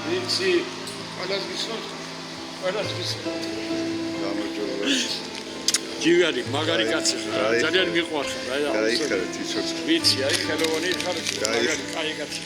ვიცი, ყველას გისმენთ. ყველას გისმენთ. გამარჯობა. ჯიგარი, მაგარი კაცი ხარ. ძალიან მიყვარხარ, რა. გაიხარეთ იცოცხლე. ვიცი, აი ხელოვანი ხარ, მაგარი კაი კაცი.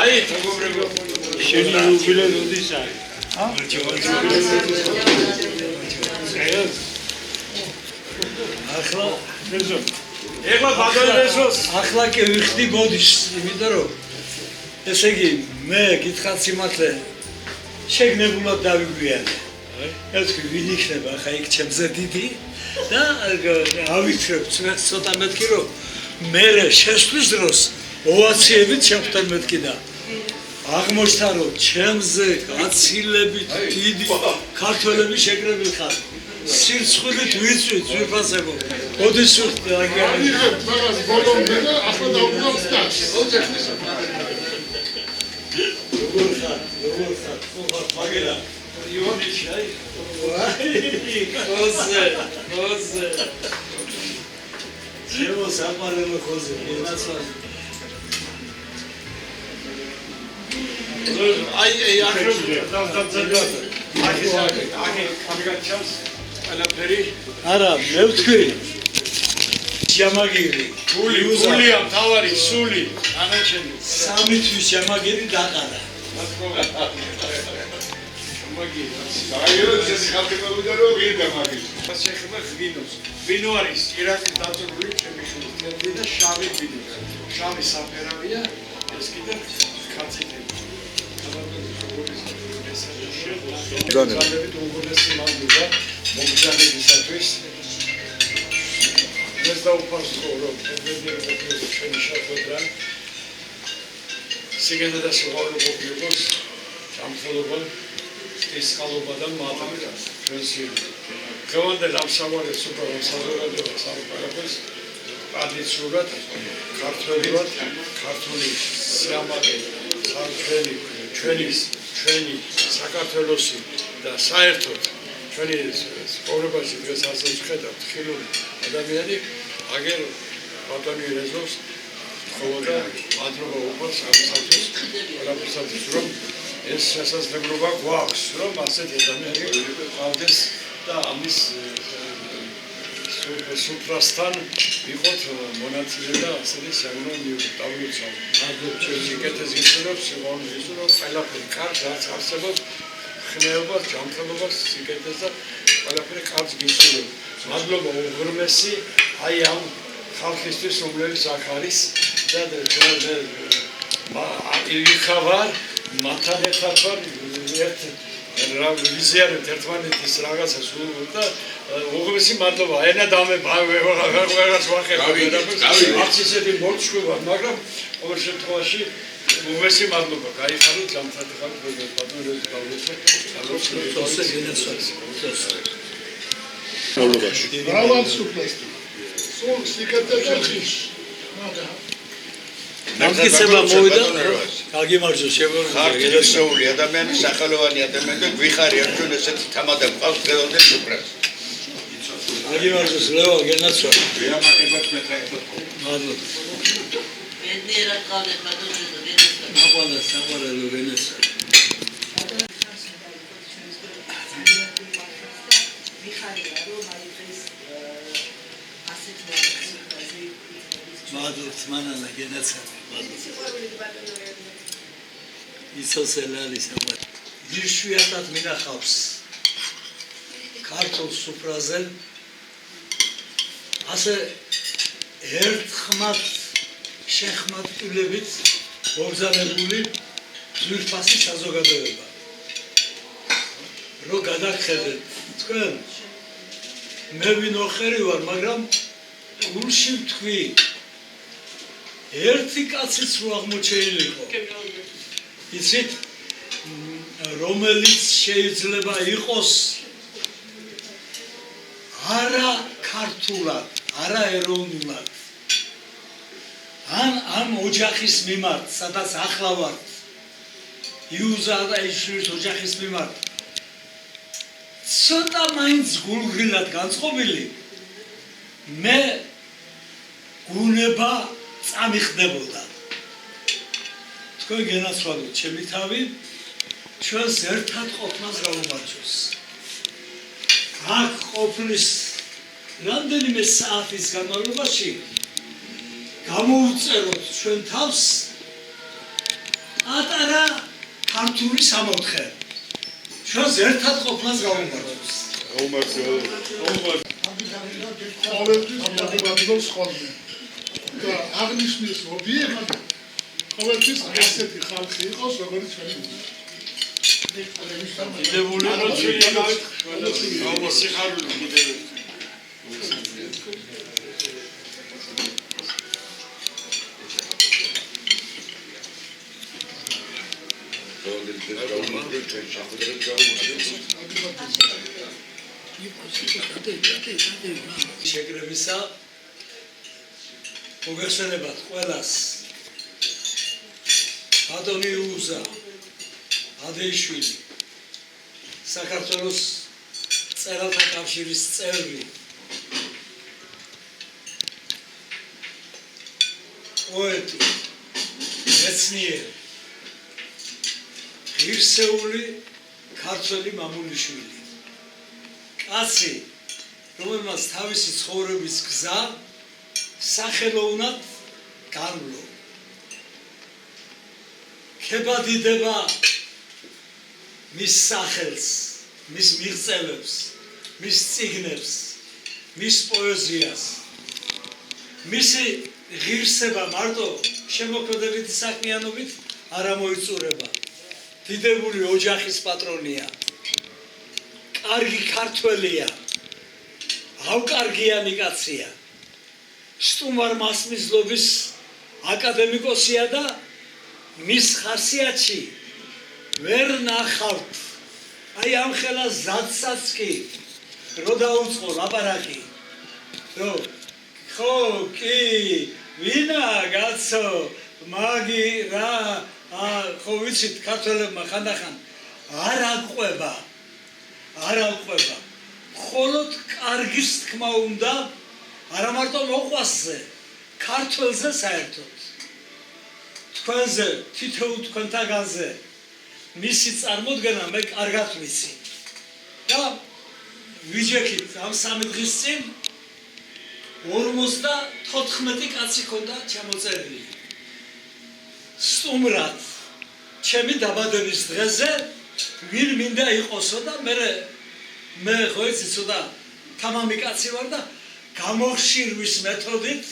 აი, მეგობრებო, შენი უგილე როდის არის? ახლა ეხლა ბადალესოს ახლა კი ვიხდი ბოდიშ, იმიტომ რომ ესე იგი მე გითხრათ სიმართლე შეგნებულად დავიგვიანე. ეთქვი ვინ იქნება ახლა იქ ჩემზე დიდი და ავითხრებ ცოტა მეთქი რომ მე შესვლის დროს ოვაციებით შეხვდნენ მეთქი და აღმოჩნდა რომ ჩემზე გაცილებით დიდი ქართველები შეკრებილ ხარ. სირცხვილით ვიწვით ძვირფასებო. ბოდიშ ვიხდი აგიანი. მაგას ბოლომდე და ახლა დავუბრუნდ დას. როგორ ხარ? ხო მაგერა. იონიჩი აი. ხოზე. ჩემო საყვარელო ხოზე, ენაცვალი. აი, ახლა დავწერთ. აი, კამიგაჩას. ყველაფერი. არა, მე ვთქვი. ჯამაგირი. გულია მთავარი, სული, ანაჩენი. სამი თვის ჯამაგირი დაყარა. აიო, ეს ხალხებია რომ ვირდა მაგის. შეხება ღვინოს. ღვინო არის ირაკის დაწურული ჩემი ხილი და შავი ღვინო. შავი საფერავია, ეს კიდე ხაციტები. ძალიან უგუნესი მადლობა მომგზავრებისათვის. ეს დაუფასო რომ მედიერ ჩვენი შეთანხმება სიგანდა და სიყვარული გიყოს სამხელობა ის ყალობა და მათი ჩვენსი დღევანდელ ამსავარეს უბრალოდ საზოგადოება სამყაროს ტრადიციულად ქართული სიამაყე სამხელი ჩვენი საქართველოსი და საერთოდ ჩვენი ცხოვრებაში დღეს ასე ვხედავთ ხილული ადამიანი აგერ ბატონი რეზოს ხოლმე მადლობა უყურს ამისათვის ყველაფერსაც რომ ეს შესაძლებლობა გვაქვს რომ ასეთი ადამიანი ყავდეს და ამის სუპრასთან ვიყოთ მონაწილე და ასეთი საგუნო დავიწყოთ. მადლობა ჩვენი კეთეს გისურვებთ, სიყვარულს გისურვებთ, ყველაფერი კარგს რაც არსებობს, ხნეობას, ჯანმრთელობას, სიკეთეს და ყველაფერი კარგს გისურვებთ. მადლობა უღრმესი აი ამ ხალხისთვის, რომლებიც აქ არის და იქავარ, მათთან ერთად ვარ ვიზიარებთ ერთმანეთის რაღაცას და უღრმესი მადლობა. ენა დამება ვეღარც ვახერხებ არც ისეთი მორჩქვა, მაგრამ ყოველ შემთხვევაში უღრმესი მადლობა. გაიხარეთ, გამთრათი ხართ ბატონებს გავუცხოთ. ბრავალ სუპლეს. სულ სიკეთეს. ნამკიცება მოვიდა. გაგიმარჯო შევერო. ხარტისეული ადამიანი, სახელოვანი ადამიანი და გვიხარია ჩვენ ესეთი თამადა ყავს დღევანდელ სუპრას. გაგიმარჯო ლეო გენაცვა. ვეამაკებათ მეტრაეთოთ. მადლობა. მედნიერად ყავდეთ ბატონო გენაცვა. აბალა საყვარელო გენაცვა. მადლობა მანალა გენაცვა. ისოსელალი საყვარელი. იშვიათად მინახავს ქართულ სუფრაზე ასე ერთხმად შეხმატკილებით მოგზაურებული ძვირფასი საზოგადოება. რო გადაგხედეთ თქვენ მე ვინოხერი ვარ, მაგრამ გულში ვთქვი ერთი კაციც რო აღმოჩენილიყო. იცით, რომელიც შეიძლება იყოს არა ქართულად, არა ეროვნულად. ამ ოჯახის მიმართ, სადაც ახლა ვართ, იუზა და იშვილის ოჯახის მიმართ ცოტა მაინც გულგრილად განწყობილი, მე გუნება წამიხდებოდა. თქვენ გენაცვალოთ ჩემი თავი, ჩვენს ერთად ყოფნას გაუმარჯოს. აქ ყოფნის რამდენიმე საათის განმავლობაში გამოვუწეროთ ჩვენ თავს პატარა ქართული სამოთხე. ჩვენს ერთად ყოფნას გაუმარჯოს. ყოველთვის ხოლმე და აღნიშნვის ობიექტი ყოველთვის ასეთი ხალხი იყოს, როგორც ჩვენი. დიდებული სიხარული დიდებული. შეკრებისა მოგეხსენებათ ყველას ბატონი იუზა ადეიშვილი, საქართველოს მწერალთა კავშირის წევრი, პოეტი, მეცნიერი, ღირსეული ქართველი მამულიშვილი, კაცი, რომელმაც თავისი ცხოვრების გზა სახელოვნად განვლო. ქებადიდება მის სახელს, მის მიღწევებს, მის წიგნებს, მის პოეზიას. მისი ღირსება მარტო შემოქმედებითი საქმიანობით არ ამოიწურება. დიდებული ოჯახის პატრონია, კარგი ქართველია, ავკარგიანი კაცია, სტუმარ მასმისლობის აკადემიკოსია და მის ხასიათში ვერ ნახავთ. აი ამ ხელა ზადსაც კი რო დაუწყო ლაპარაკი, რო ხო კი ვინა კაცო მაგი რა ხო ვიცით ქართველებმა ხანდახან არ აყვება. მხოლოდ კარგის თქმა უნდა, არა მარტო მოყვასზე, ქართველზე საერთოდ. თქვენზე, თითოეულ თქვენთაგანზე მისი წარმოდგენა მე კარგად ვიცი. და ვიჯექით ამ 3 დღის წინ 54 კაცი ქონდა ჩამოწერილი. სტუმრად ჩემი დაბადების დღეზე ვინ მინდა იყოსო და მე ხო იცი ცოტა თამამი კაცი ვარ და გამოხშირვის მეთოდით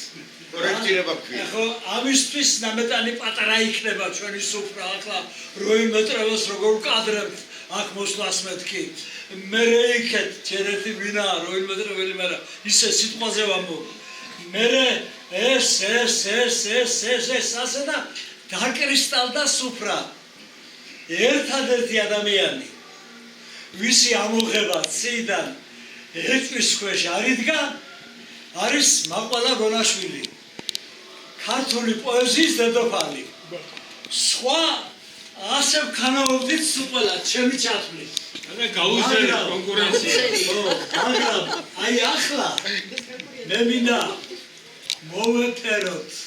კორექტირება ქვია. ხო ამისთვის ნამეტანი პატარა იქნება ჩვენი სუფრა ახლა როიმეტრევოს როგორ ვკადრებთ აქ მოსვლას მეთქი მე იქეთ ჯერეთი ვინა როიმეტრეველი მარა ისე სიტყვაზე ვამბობ მე ეს ასე და დაკრისტალდა სუფრა ერთადერთი ადამიანი ვისი ამოღება ციდან ეწვის ქვეშ არ იდგა არის მაყვალა გონაშვილი ქართული პოეზიის დედოფალი სხვა ასე ვქანაობდით სულ ჩემი ჩათვლით და გაუზიარეთ კონკურენცია მაგრამ აი ახლა მე მინდა მოვეფეროთ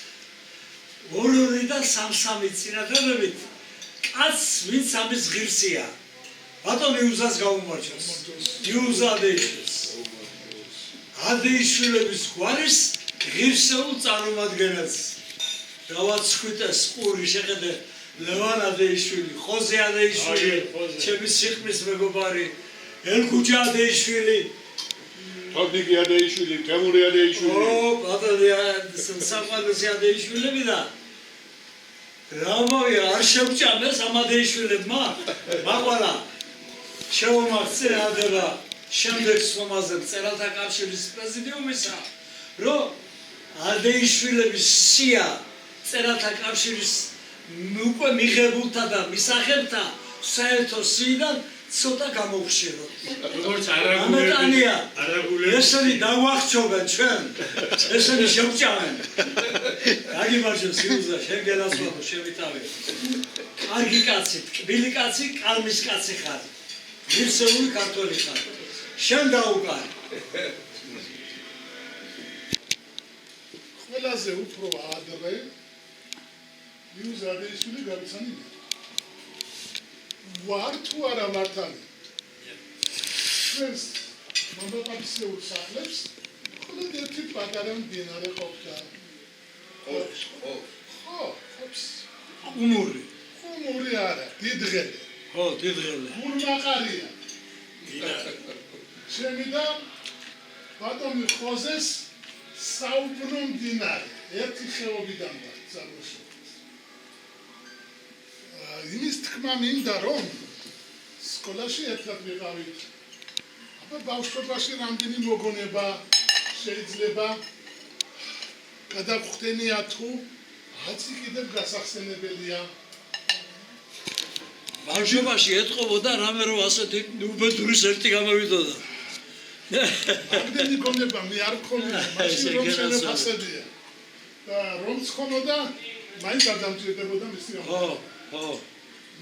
ორი და სამსამი წინადადებით კაცს ვინც ამის ღირსია ბატონ იუზას გაუმარჯოს იუზა ადეიშვილების გვარის ღირსეულ წარმომადგენელს დავაცხვიტეს ყური შეხედე ლევან ადეიშვილი ხოზე ადეიშვილი ჩემი სიხმის მეგობარი ელგუჯა ადეიშვილი თორნიკი ადეიშვილი, თემური ადეიშვილი. ბატონია, საყვარელი ადეიშვილები და რამოვი არ შევჭამეს ამ ადეიშვილებმა, მაყვალა შევმაღწე ადება შემდეგ სხომაზე მწერალთა კავშირის პრეზიდიუმისა, რომ ადეიშვილების სია მწერალთა კავშირის უკვე მიღებულთა და მისაღებთა საერთო სიიდან ცოტა გამოვხშიროთ. როგორც არაგულები ესენი დავახჩობენ ჩვენ, ესენი შევჭამენ. გაგიმარჯვებს სიუზა, შენ გელასვამო, შევიტავე. კარგი კაცი, ტკბილი კაცი, კალმის კაცი ხარ. ღირსეული ქართველი ხარ. შენ დაუკარი. ყველაზე უფრო ადრე იუზა ადეიშვილი გამიცანია. ვარ თუ არა მართალი? ჩვენს მომავალისეულ სახლებს მხოლოდ ერთი პატარა მდინარე ყოფდა. ყუმური. ყუმური არა, დიდღელი. ხო, დიდღელი. გულმაყარია. ჩემი და ბატონი ხოზეს საუბრო მდინარე, ერთი ხეობიდან ვარ წარმოშობილი. იმის თქმა მინდა რომ სკოლაში ერთად ვიყავით. აბა ბავშვობაში რამდენი მოგონება შეიძლება გადაგხვდენია თუ აცი კიდევ გასახსენებელია. ბავშვობაში ეთყობოდა რამე რომ ასეთი უბედურის ერთი გამოვიდოდა. რამდენი გონება მე არ მქონია, მაშინ რომ შენაფასებია. და რომ ხონოდა მაინც არ დამჭირდებოდა მისი ხო, ხო.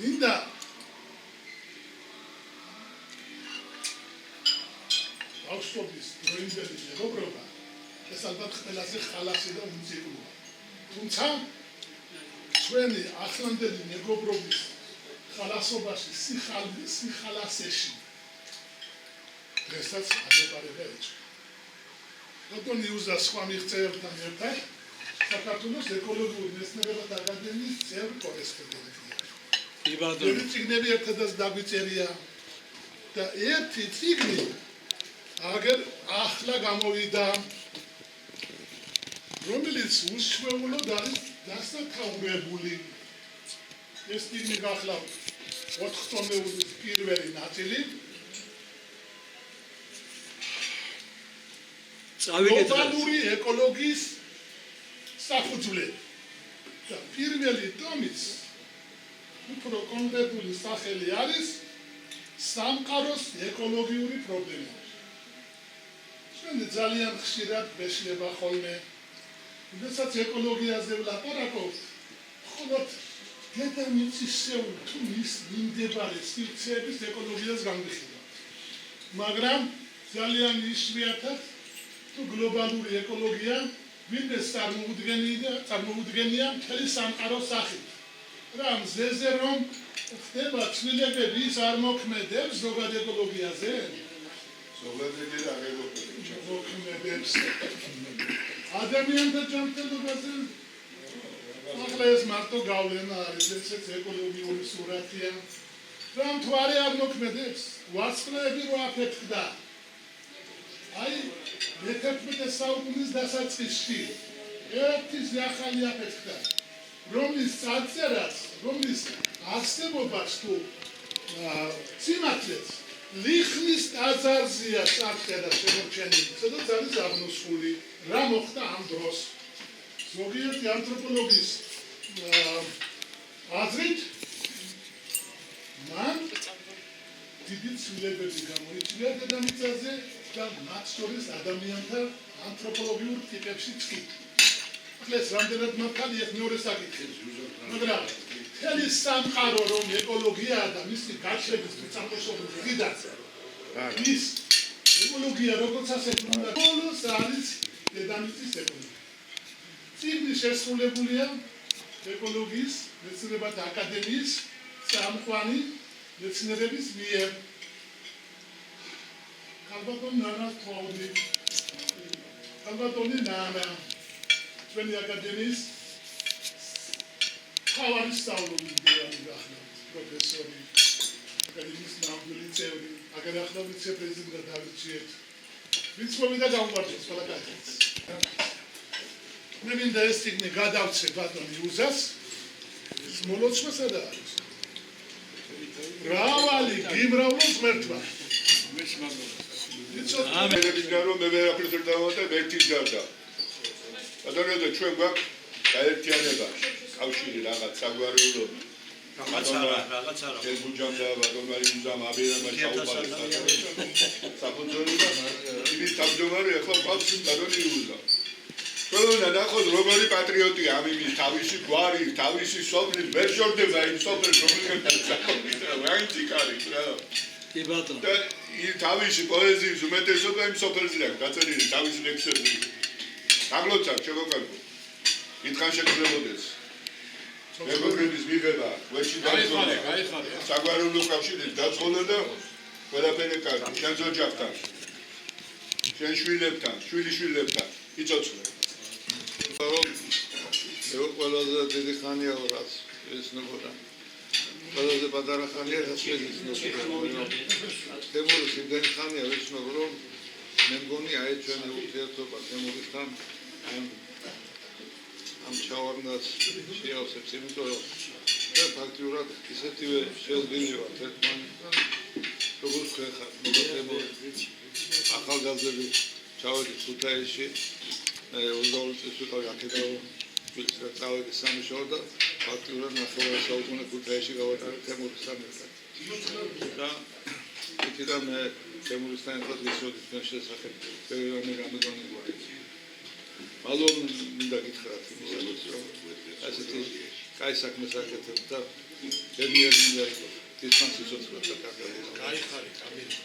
მინდა ბავშვობის დროინდელი მეგობრობა ეს ალბათ ყველაზე ხალასი და უმციროა. თუმცა ჩვენი ახლანდელი მეგობრობის ხალასობაში სიხალასეში დღესაც აღებარება ეჭვ. ბატონი იუზა სხვა მიღწევებთან ერთად საქართველოს ეკოლოგიური მეცნიერებათა აკადემიის წევრი კორესპონდენტია. იბადო. წიგნები ერთადაც დაგვიწერია და ერთი წიგნი აგერ ახლა გამოვიდა, რომელიც უშუალოდ არის დასათაურებული. ეს წიგნი გახლავთ 4 ტომეულის პირველი ნაწილი. გლობალური ეკოლოგიის საფუძვლები. და პირველი ტომის უფრო კონკრეტული სახელი არის სამყაროს ეკოლოგიური პრობლემები. ჩვენ ძალიან ხშირად გვეშლება ხოლმე, როდესაც ეკოლოგიაზე ვლაპარაკობთ, მხოლოდ დედამიწისეულ თუ მის მიმდებარე სივრცეების ეკოლოგიას განვიხილავთ. მაგრამ ძალიან იშვიათად თუ გლობალური ეკოლოგია ვინმეს წარმოუდგენია მთელი სამყაროს სახით. რა მზეზე რომ ხდება ცვლილებები ის არ მოქმედებს ზოგად ეკოლოგიაზე? მოქმედებს. ადამიანთა ჯანმრთელობაზე ახლა ეს მარტო გავლენა არის, ესეც ეკოლოგიური სურათია. რა მთვარე არ მოქმედებს? ვარსკვლავები რო აფეთქდა. აი, მე-11 საუკუნის დასაწყისში ერთი ახალი აფეთქდა. რომლის წარწერაც, რომლის არსებობას თუ სიმართლეს ლიხნის ტაძარზეა წარწერა შემორჩენილი, სადაც არის აღნოსული რა მოხდა ამ დროს. ზოგიერთი ანთროპოლოგის აზრით მან დიდი ცვლილებები გამოიწვია დედამიწაზე და მათ შორის ადამიანთა ანთროპოლოგიურ ტიპებში წკით. ახლა ეს რამდენად მართალია მეორე საკითხი. მაგრამ მთელი სამყარო რომ ეკოლოგიაა და მისი გაჩრების წამოშობილი დიდაც ის ეკოლოგია როგორც ასეთი უნდა բոլოს არის დედამიწის ეკოლოგია. წიგნი შესრულებულია ეკოლოგიის მეცნიერებათა აკადემიის სამყვანი მეცნიერების მიერ. ალბათონ ნანა თვაუდი, ალბათონი ნანა ჩვენი აკადემიის თავარი სწავლული გახლავთ, პროფესორი, აკადემიის ნამდვილი წევრი, აგერ ახლა ვიცე-პრეზიდენტად დავირჩიეთ. ვინც მოვიდა გამოვარჯოს ყველა კაცს. მე მინდა ეს წიგნი გადავცე ბატონ იუზას. ის მოლოწმა სადა არის? მრავალი გიმრავლო ღმერთმა. ამერებიდან რომ მე ვერაფერს არ დავამატე ერთის გარდა. ბატონო ჩვენ გვაქვს გაერთიანება, კავშირი რაღაც საგვარეულო რაღაც არა. ეს გუჯამდა ბატონმა იმზამ აბერამა ჩაუყარა საფუძველი და იმის თავმჯდომარე ახლა ყავს ბატონი იუზა. ყველა ნახოთ როგორი პატრიოტია ამ იმის თავისი გვარი, თავისი სოფლის ვერ შორდება იმ სოფელს რომელსაც საკუთრება რაიცი კარის რა. კი ბატონო. და თავისი პოეზიის უმეტესობა იმ სოფელზე აქვს გაწერილი თავისი ლექსები. დაგლოცავ შეგოგალო. კითხან შეგძლებოდეს. მეგობრების მიღება, ვეში დაიწყო. საგვარეულო კავშირის დაწყობა და ყველაფერი კარგი. შენ ოჯახთან. შენ შვილებთან, შვილიშვილებთან იწოცხლე. Εγώ ყველაზე დიდი ხანია რაც ესნებოდა. ყველაზე პატარა ხანია რაც ესნებოდა. თემურის იმდენი ხანია ვეცნობ რომ მე მგონი აი ჩვენი ურთიერთობა თემურისთან ამ ჩავარდნას შეავსებს იმიტომ რომ ჩვენ ფაქტიურად ისეთივე შეძლებილი ვართ ერთმანეთთან როგორც ხეხა მოგეთემური ახალგაზრდები ჩავედით ქუთაისში 22 წელს ვიყავი აქედაო ვიწყეთ წავედი სამშობლო და ფაქტიურად 9 საუკუნე ქუთაისში გავატარეთ თემურისთან ერთად და იქიდან მე თემურისთან ერთად ვისწოდი თქვენ შესახებ ბევრი რამე გამიგონი მალონ მინდა გითხრათ იმისათვის რომ ასეთი კაი საქმეს აკეთებ და ერთიერ მინდა დისკანს სიცოცხლე საკუთრების კაი ხარი კაბინი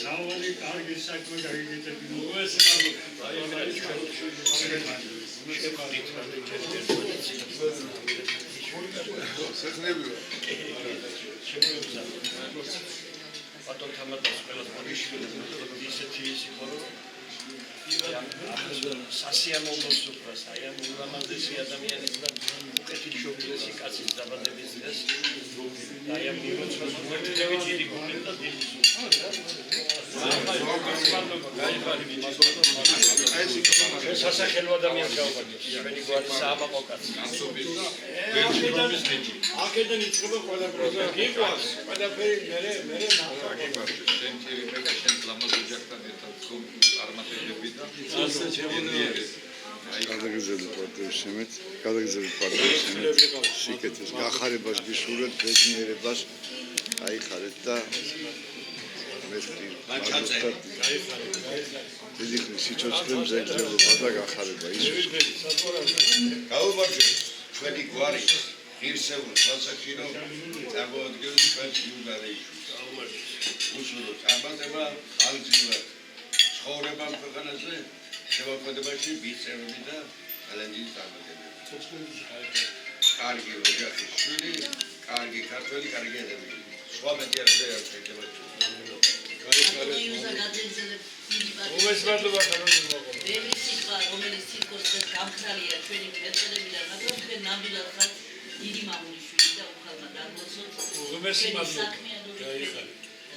Navali kargi sakma gagite bilmez სეხნები Потом там это сказать, ისეთი ისი ხარო სასიამოვნოს უფრას, აი ამ ულამაზესი ადამიანის და უკეთილ შობილესი კაცის დაბადების დღეს აი ამ მიმოწმას მოეჭედი მომენტა დილის. ეს სასახელო ადამიანი გავაკეთე. ჩვენი გვარი სააბაყო კაცი. აქედან იწყება ყველა პროგრამა. გიყვარს, ყველაფერი მე ნახავ. გადაგზავნილ პარტიის შემეთ სიკეთის გახარებას გისურვებთ ბედნიერებას აიხარეთ და მეთქი დიდი ხნის სიცოცხლე მზეძლობა და გახარება ისურვებთ გაუმარჯოს ჩვენი გვარი ღირსეულ სასახირო წარმოადგენს ჩვენს იუდარეიშვილს უშუალოდ წარმატება ალგზივად ცხოვრება ქვეყანაზე შემოქმედებაში მიწევები და ალენჯის წარმატებები კარგი ოჯახის შვილი კარგი ქართველი კარგი ადამიანი სხვა მეტი არ შეიძლება უმესმადლობა ხანონი ბევრი სიტყვა რომელიც სიტყვაზე გამხდარია ჩვენი მეცნიერებიდან მაგრამ თქვენ ნამდვილად ხართ დიდი მამულიშვილი და უხალმა დაგმოცოთ უმესმადლობა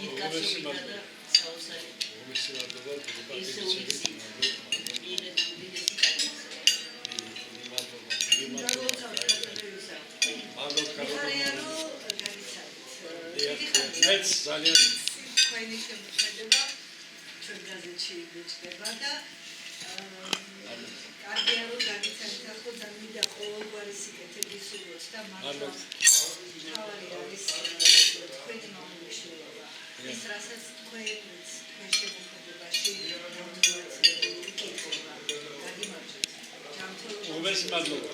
იქ კაცობრიობა და საოცარი უმესმადლობა ისე უცი ინე უდიდესი კაცია მეც ძალიან თქვენი შემოქმედება ჩვენ გაზეთში იჩნდება და კარგია რომ განიცადეთ ხო დამიდა ყოველგვარი სიკეთე გისურვოთ და მართლა თავი არის თქვენი მამულიშვილობა ეს რასაც თქვენ შემოქმედებაში იქნება გაგიმარჯვეთ ჯანმრთელობა უმესმადლობა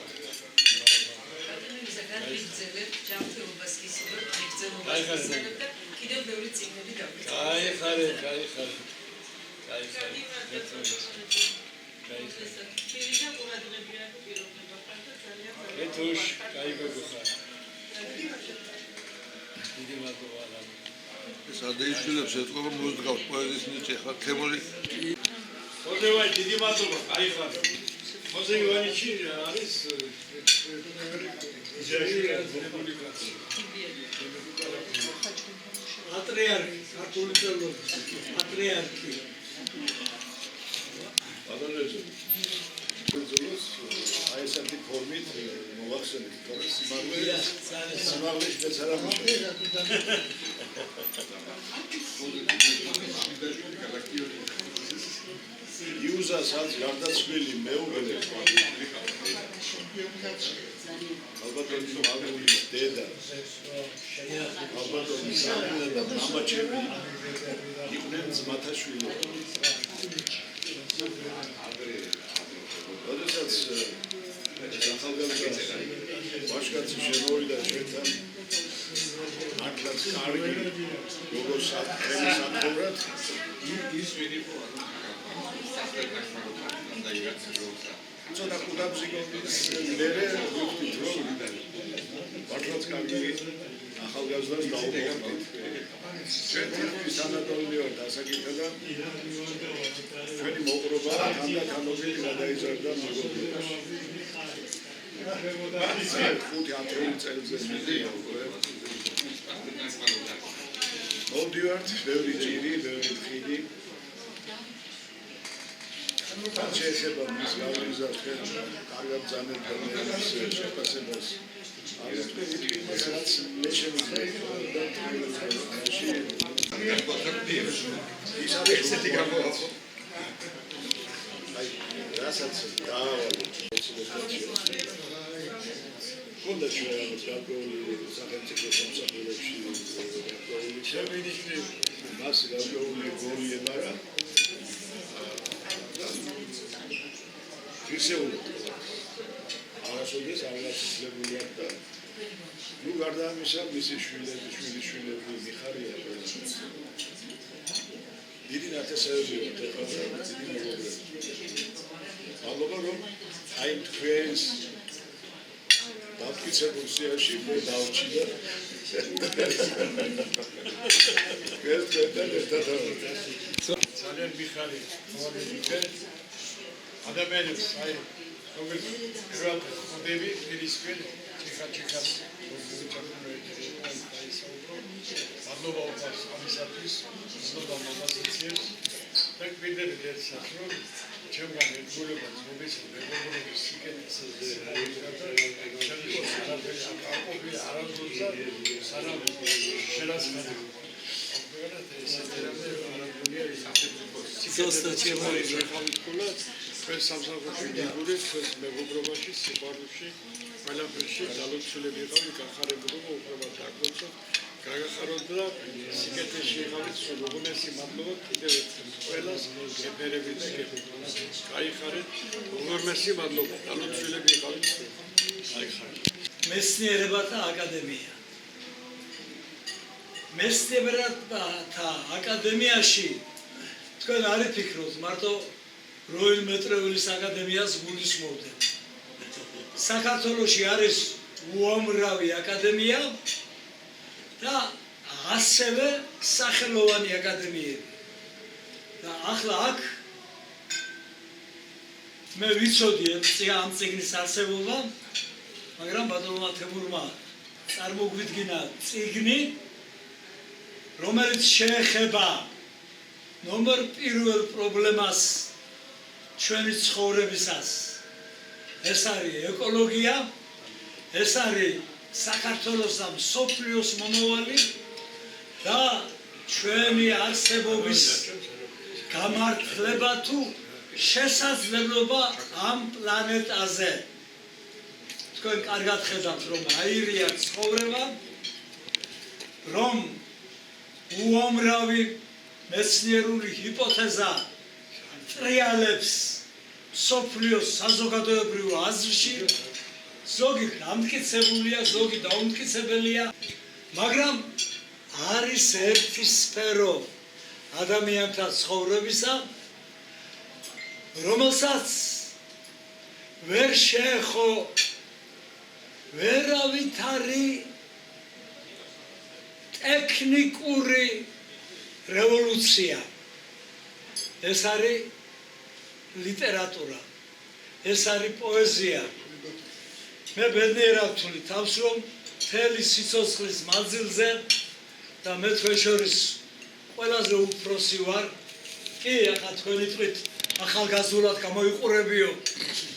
ჯანმრთელობას გისურვებთ მიღწევობას გისურვებთ და კიდევ ბევრი წიგნები დავიწყოთ. ეთუშ, კაი გოგო ხარ. დიდი მადლობა. სადეიშვილებს ეთქობა მოზგავს პოეზიის ნიჭი ხარ თემური ხოზევაი დიდი მადლობა აი ხარ ხოზე ივანიჩი არის პატრიარქი ქართული ხელოვნების პატრიარქი ბატონო აი ესეთი ფორმით მოვახსენეთ თორე სიმაღლე იუზასაც გარდაცვლილი მეუღლე ალბათონის მამულის დედა ალბათონის სამულა და მამაჩემი იყვნენ ძმათაშვილები როდესაც ახალგაზრდა ვაჟკაცი შემოვიდა ჩვენთან მართლაც კარგი როგორც საფრთხეურად ის ვიდიფო ცოტა კუდაბზიგების მერე ვიხდით რომ მართლაც კარგი ახალგაზრდას დაუბრუნდით ჩვენთვის ანატოლი ვარ დასაკითხება ჩვენი მოყრობა თანდათანობით გადაიზარდა მეგობრობაში 5-10 წელზე მოვდივართ ბევრი ჭირი, ბევრი ხიდი შეეხება მის გავლენას კარგად ძანებთან შეფასებას არის რაც მე შემიძლია ესეთი გამოაცხო აი რასაც დაავალე კონდა შეიძლება გარკვეული სახელმწიფო სამსახურებში შემინისტრი მას გარკვეული გოლი ემარა ფისეულო არასოდეს არ გასწრებულია და ნუ გარდა ამისა მისი შვილები მიხარია დიდი ნათესავებია ეხლა დიდი მოგობრება მადლობა რომ აი თქვენს დამტკიცებულ სიაში მე დავჭი და ძალიან მიხარი ადამიანებს აი როგორც პირველ ხდები პირისპირ ჩიხა-ჩიხას მადლობა უყავს ამისათვის მადლობა მომასწრებს და გვიდებით ერთსაც რომ ჩემგან ერთგულება ძმობის მეგობრობის სიკეთესზე ჩვენ სამსახურში მიგურეთ ჩვენს მეგობრობაში, სიყვარულში, ყველაფერში ძალოცულები იყავით, გახარებულობა უფლება დაგდოცოთ, გაგახაროთ და სიკეთეში იყავით, სულ უღუნესი მადლობა კიდევ ერთხელ ყველას გეფერებით და გაიხარეთ, უღუნესი მადლობა, ძალოცულები იყავით, გაიხარეთ. მეცნიერებათა აკადემია. მეცნიერებათა აკადემიაში თქვენ არ იფიქროთ, მარტო როილ მეტრეულის აკადემიას გულისხმობდნენ. საქართველოში არის უამრავი აკადემია და ასევე სახელოვანი აკადემიები. და ახლა აქ მე ვიცოდი ამ წიგნის არსებობა, მაგრამ ბატონმა თემურმა წარმოგვიდგინა წიგნი, რომელიც შეეხება ნომერ პირველ პრობლემას ჩვენი ცხოვრებისას. ეს არის ეკოლოგია, ეს არის საქართველოს და მსოფლიოს მომავალი და ჩვენი არსებობის გამართლება თუ შესაძლებლობა ამ პლანეტაზე. თქვენ კარგად ხედავთ, რომ აირია ცხოვრება, რომ უამრავი მეცნიერული ჰიპოთეზა ტრიალებს მსოფლიოს საზოგადოებრივ აზრში, ზოგი დამტკიცებულია, ზოგი დაუმტკიცებელია, მაგრამ არის ერთი სფერო ადამიანთა ცხოვრებისა, რომელსაც ვერ შეეხო ვერავითარი ტექნიკური რევოლუცია. ეს არის ლიტერატურა, ეს არის პოეზია. მე ბედნიერად ვთვლი თავს, რომ მთელი სიცოცხლის მანძილზე და მე თქვენ შორის ყველაზე უფროსი ვარ. კი, ახლა თქვენი თვით ახალგაზრდულად გამოიყურებიო,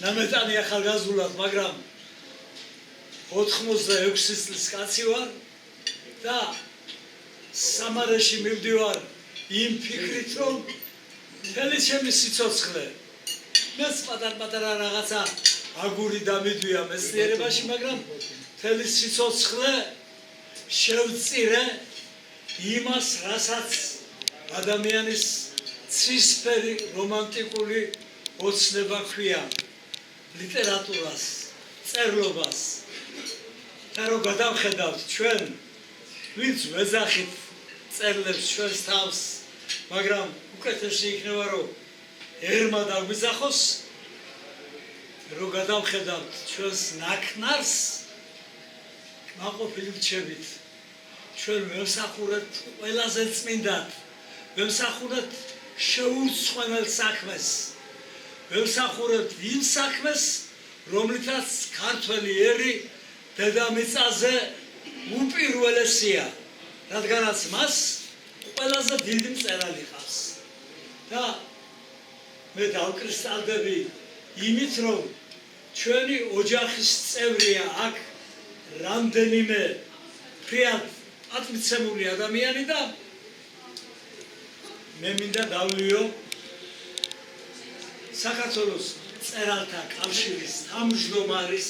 ნამეტანი ახალგაზრდულად, მაგრამ 86 წლის კაცი ვარ და სამარეში მივდივარ იმ ფიქრით, რომ მთელი ჩემი სიცოცხლე მეც პატარ-პატარა რაღაცა აგური დამიდვია მეცნიერებაში, მაგრამ მთელი სიცოცხლე შევწირე იმას, რასაც ადამიანის ცისფერი რომანტიკული ოცნება ქვია, ლიტერატურას, წერლობას. და რომ გადავხედავთ ჩვენ, ვინც ვეძახით წერლებს ჩვენს თავს, მაგრამ უკეთესი იქნება, რომ ერმა დაგვიძახოს, რომ გადავხედავთ ჩვენს ნაკნარს, მაყოფილი ვჩებით. ჩვენ ვემსახურებთ ყველაზე წმინდად, ვემსახურებთ შეუცვლელ საქმეს, ვემსახურებთ იმ საქმეს, რომლითაც ქართველი ერი დედამიწაზე უპირველესია, რადგანაც მას ყველაზე დიდი მწერალი ჰყავს. და მე დავკრისტალდები იმით, რომ ჩვენი ოჯახის წევრია აქ რამდენიმე ფრიად პატივცემული ადამიანი და მე მინდა დავლიო საქართველოს მწერალთა კავშირის თავმჯდომარის,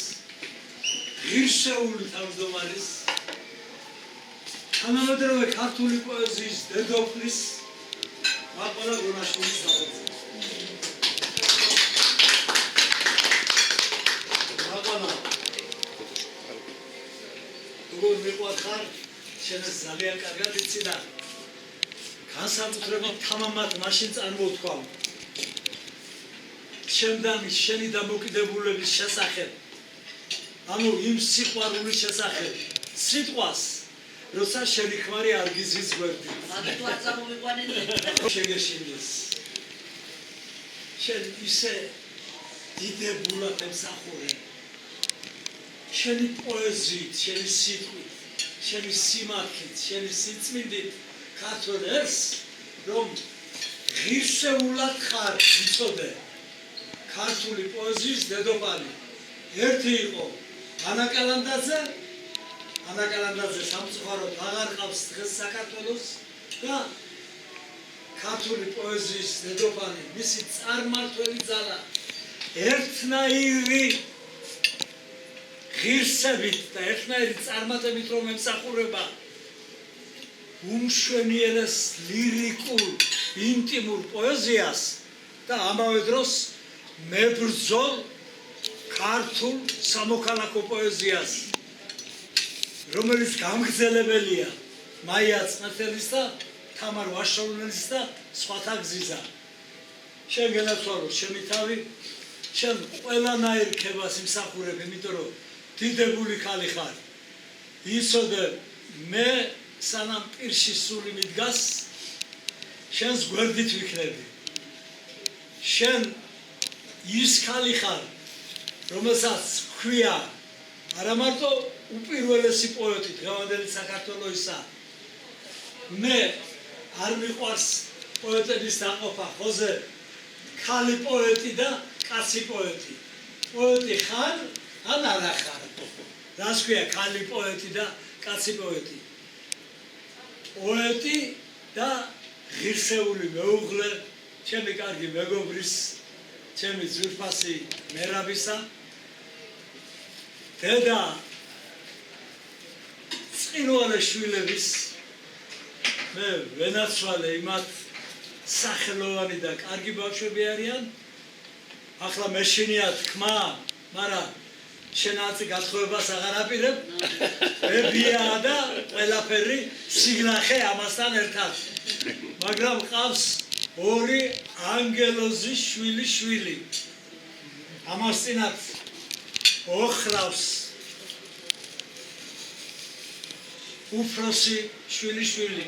ღირსეული თავმჯდომარის, თანამედროვე ქართული პოეზიის დედოფლის მაყოლა გონაშვილის სახელზე. მაყოლა, როგორ მიყვარხარ, შენ ძალიან კარგად იცი და განსაკუთრებით თამამად მაშინ წარმოვთქვამ შემდანი შენი დამოკიდებულების შესახებ, ანუ იმ სიყვარულის შესახებ, სიტყვას, როცა შენი ქმარი არ გიზის გვერდით. მაგით არ წამოვიყვანეთ. შეგეშინდეს. შენ ისე დიდებულად ემსახურე. შენი პოეზიით, შენი სიტყვით, შენი სიმართლით, შენი სიწმინდით ქართველ ერს, რომ ღირსეულად ხარ იცოდე ქართული პოეზიის დედოფალი. ერთი იყო ანა კალანდაძე სამწუხაროდ აღარ ყავს დღეს საქართველოს და ქართული პოეზიის დედოფალი, მისი წარმართველი ძალა ერთნაირი ღირსებით და ერთნაირი წარმატებით რომ ემსახურება უმშვენიერეს ლირიკულ, ინტიმურ პოეზიას და ამავე დროს მებრძოლ ქართულ სამოქალაქო პოეზიას, რომელიც გამგრძელებელია მაია წმეთელის და თამარ ვაშოვნელის და სხვათა გზიზა. შენ გენაცვალო ჩემი თავი, შენ ყველანაირ ქებას იმსახურებ, იმიტომ რომ დიდებული ხალი ხარ. იცოდე, მე სანამ პირში სული მიდგას, შენს გვერდით ვიქნები. შენ ის ხალი ხარ, რომელსაც ქვია არა მარტო უპირველესი პოეტი დღევანდელი საქართველოისა. მე არ მიყვარს პოეტების დაყოფა, ხოზე ხალი პოეტი და კაცი პოეტი. პოეტი ხარ, ან არა ხარ. რას ქვია ხალი პოეტი და კაცი პოეტი? პოეტი და ღირსეული მეუღლე, ჩემი კარგი მეგობრის, ჩემი ძვირფასი მერაბისა, დედა წინვალე შვილების, მე ვენაცვალე იმათ სახელოვანი და კარგი ბავშვები არიან. ახლა მეშინია თქმა, მაგრამ შენაცი გათხოვებას აღარ აპირებ. ბებია და ყველაფერი სიგნახე ამასთან ერთად. მაგრამ ყავს ორი ანგელოზის შვილი. ამას წინათ ოხრავს უფროსი შვილი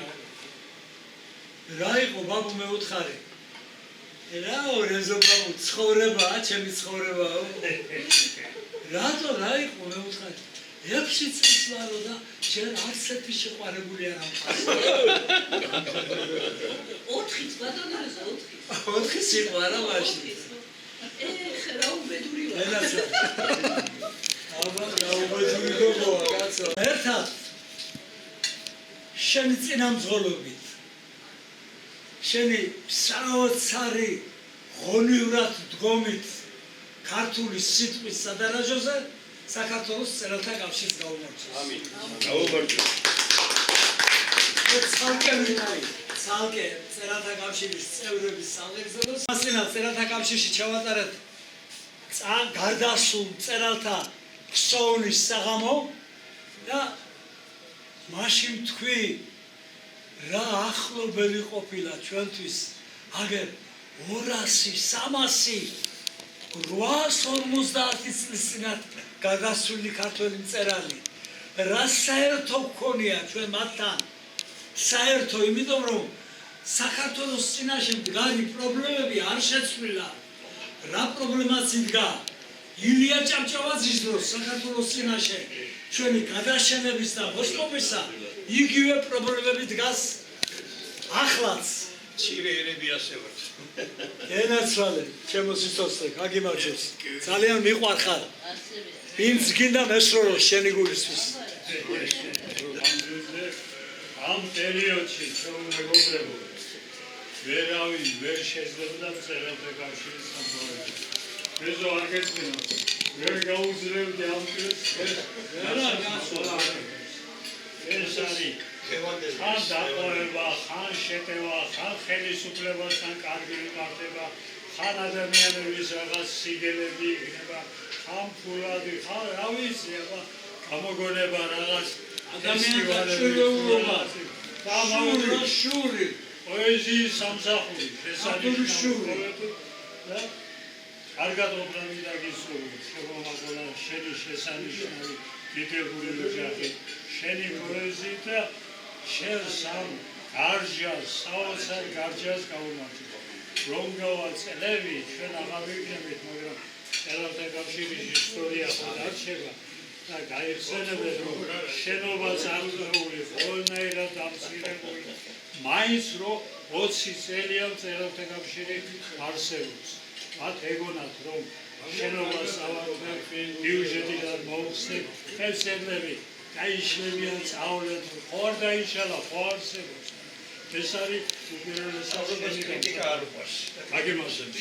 რა იყო ბაბუ მეუთხარი რაო რეზო ბაბუ ცხოვრებაა ჩემი ცხოვრებაა რატო რა იყო მეუთხარი 6 წელს ვარო და შენ არც ერთი შეყვარებული არ ამხას 4 ბატონო 4 სიყვარა მაშინ რა უბედური ვარ ენაცა აბა რა უბედური გოგოა კაცო ერთად შენი წინამძღოლობით შენი საოცარი ღონივრად დგომით ქართული სიტყვის სადარაჯოზე საქართველოს წერალთა კავშირს გაუმარჯოს. ამინ. გაუმარჯოს. ცალკე წერალთა კავშირის წევრების სამგზელოს მასინა წერალთა კავშირში ჩავატარეთ გარდასულ წერალთა ქსოვნის საღამო და მაშინ თქვი რა ახლობელი ყოფილა ჩვენთვის აგერ 200-350 წლის წინათ გადასული ქართველი მწერალი რა საერთო გქონია ჩვენ მათთან საერთო იმიტომ რომ საქართველოს წინაშე მდგარი პრობლემები არ შეცვლილა რა პრობლემაც იდგა ილია ჭავჭავაძის დროს საქართველოს წინაშე ჩვენი გადაშენების და მოსკოვისა იგივე პრობლემები დგას ახლაც ჭირეერები ასევათ ენაცვალე ჩემო სიცოცხლე გაგიმარჯოს ძალიან მიყვარხარ ვინც გინდა მესროლო შენი გულისთვის ამ პერიოდში ჩვენ მეგობრებო ვერავინ ვერ შეძლებდა წერალთა კავშირის სამთავროებას ეზო არ გეწმინოთ ვერ გაუძლევდი ამ დღეს რა გასულა ეს არის ხან დაყოლება, ხან შეტევა, ხან ხელისუფლებასთან კარგი მიყარდება, ხან ადამიანების რაღაც სიგელები იქნება, ხან ფულადი, ხან რა ვიცი, აბა გამოგონება რაღაც ადამიანთა ჭირეულობა, შური, პოეზიის სამსახური, შესანიშნავი და კარგად ოპრამიდა გისურვებთ, შემომაგონა შენი შესანიშნავი დიდებული ოჯახი, შენი პოეზიით და შენ სამ გარჯას, საოცარ გარჯას გაუმარჯო. რომ გავაწელები, ჩვენ აღავიგნებით, მაგრამ წერალთა კავშირის ისტორია ხო დარჩება და გაიხსენებთ, რომ შენობაც აღწეული, ყველნაირად დამცირებული, მაინც რომ 20 წელია წერალთა კავშირი არსებობს. მათ ეგონათ, რომ შენობას ავარდნენ, ბიუჯეტიდან მოუხსნით, ხელშეძლები გაიშლებიან წავლეთ, ხوار დაიშალა, ხوار არსებობს. ეს არის უპირველესად კრიტიკა არ უყვარს. აგემასები.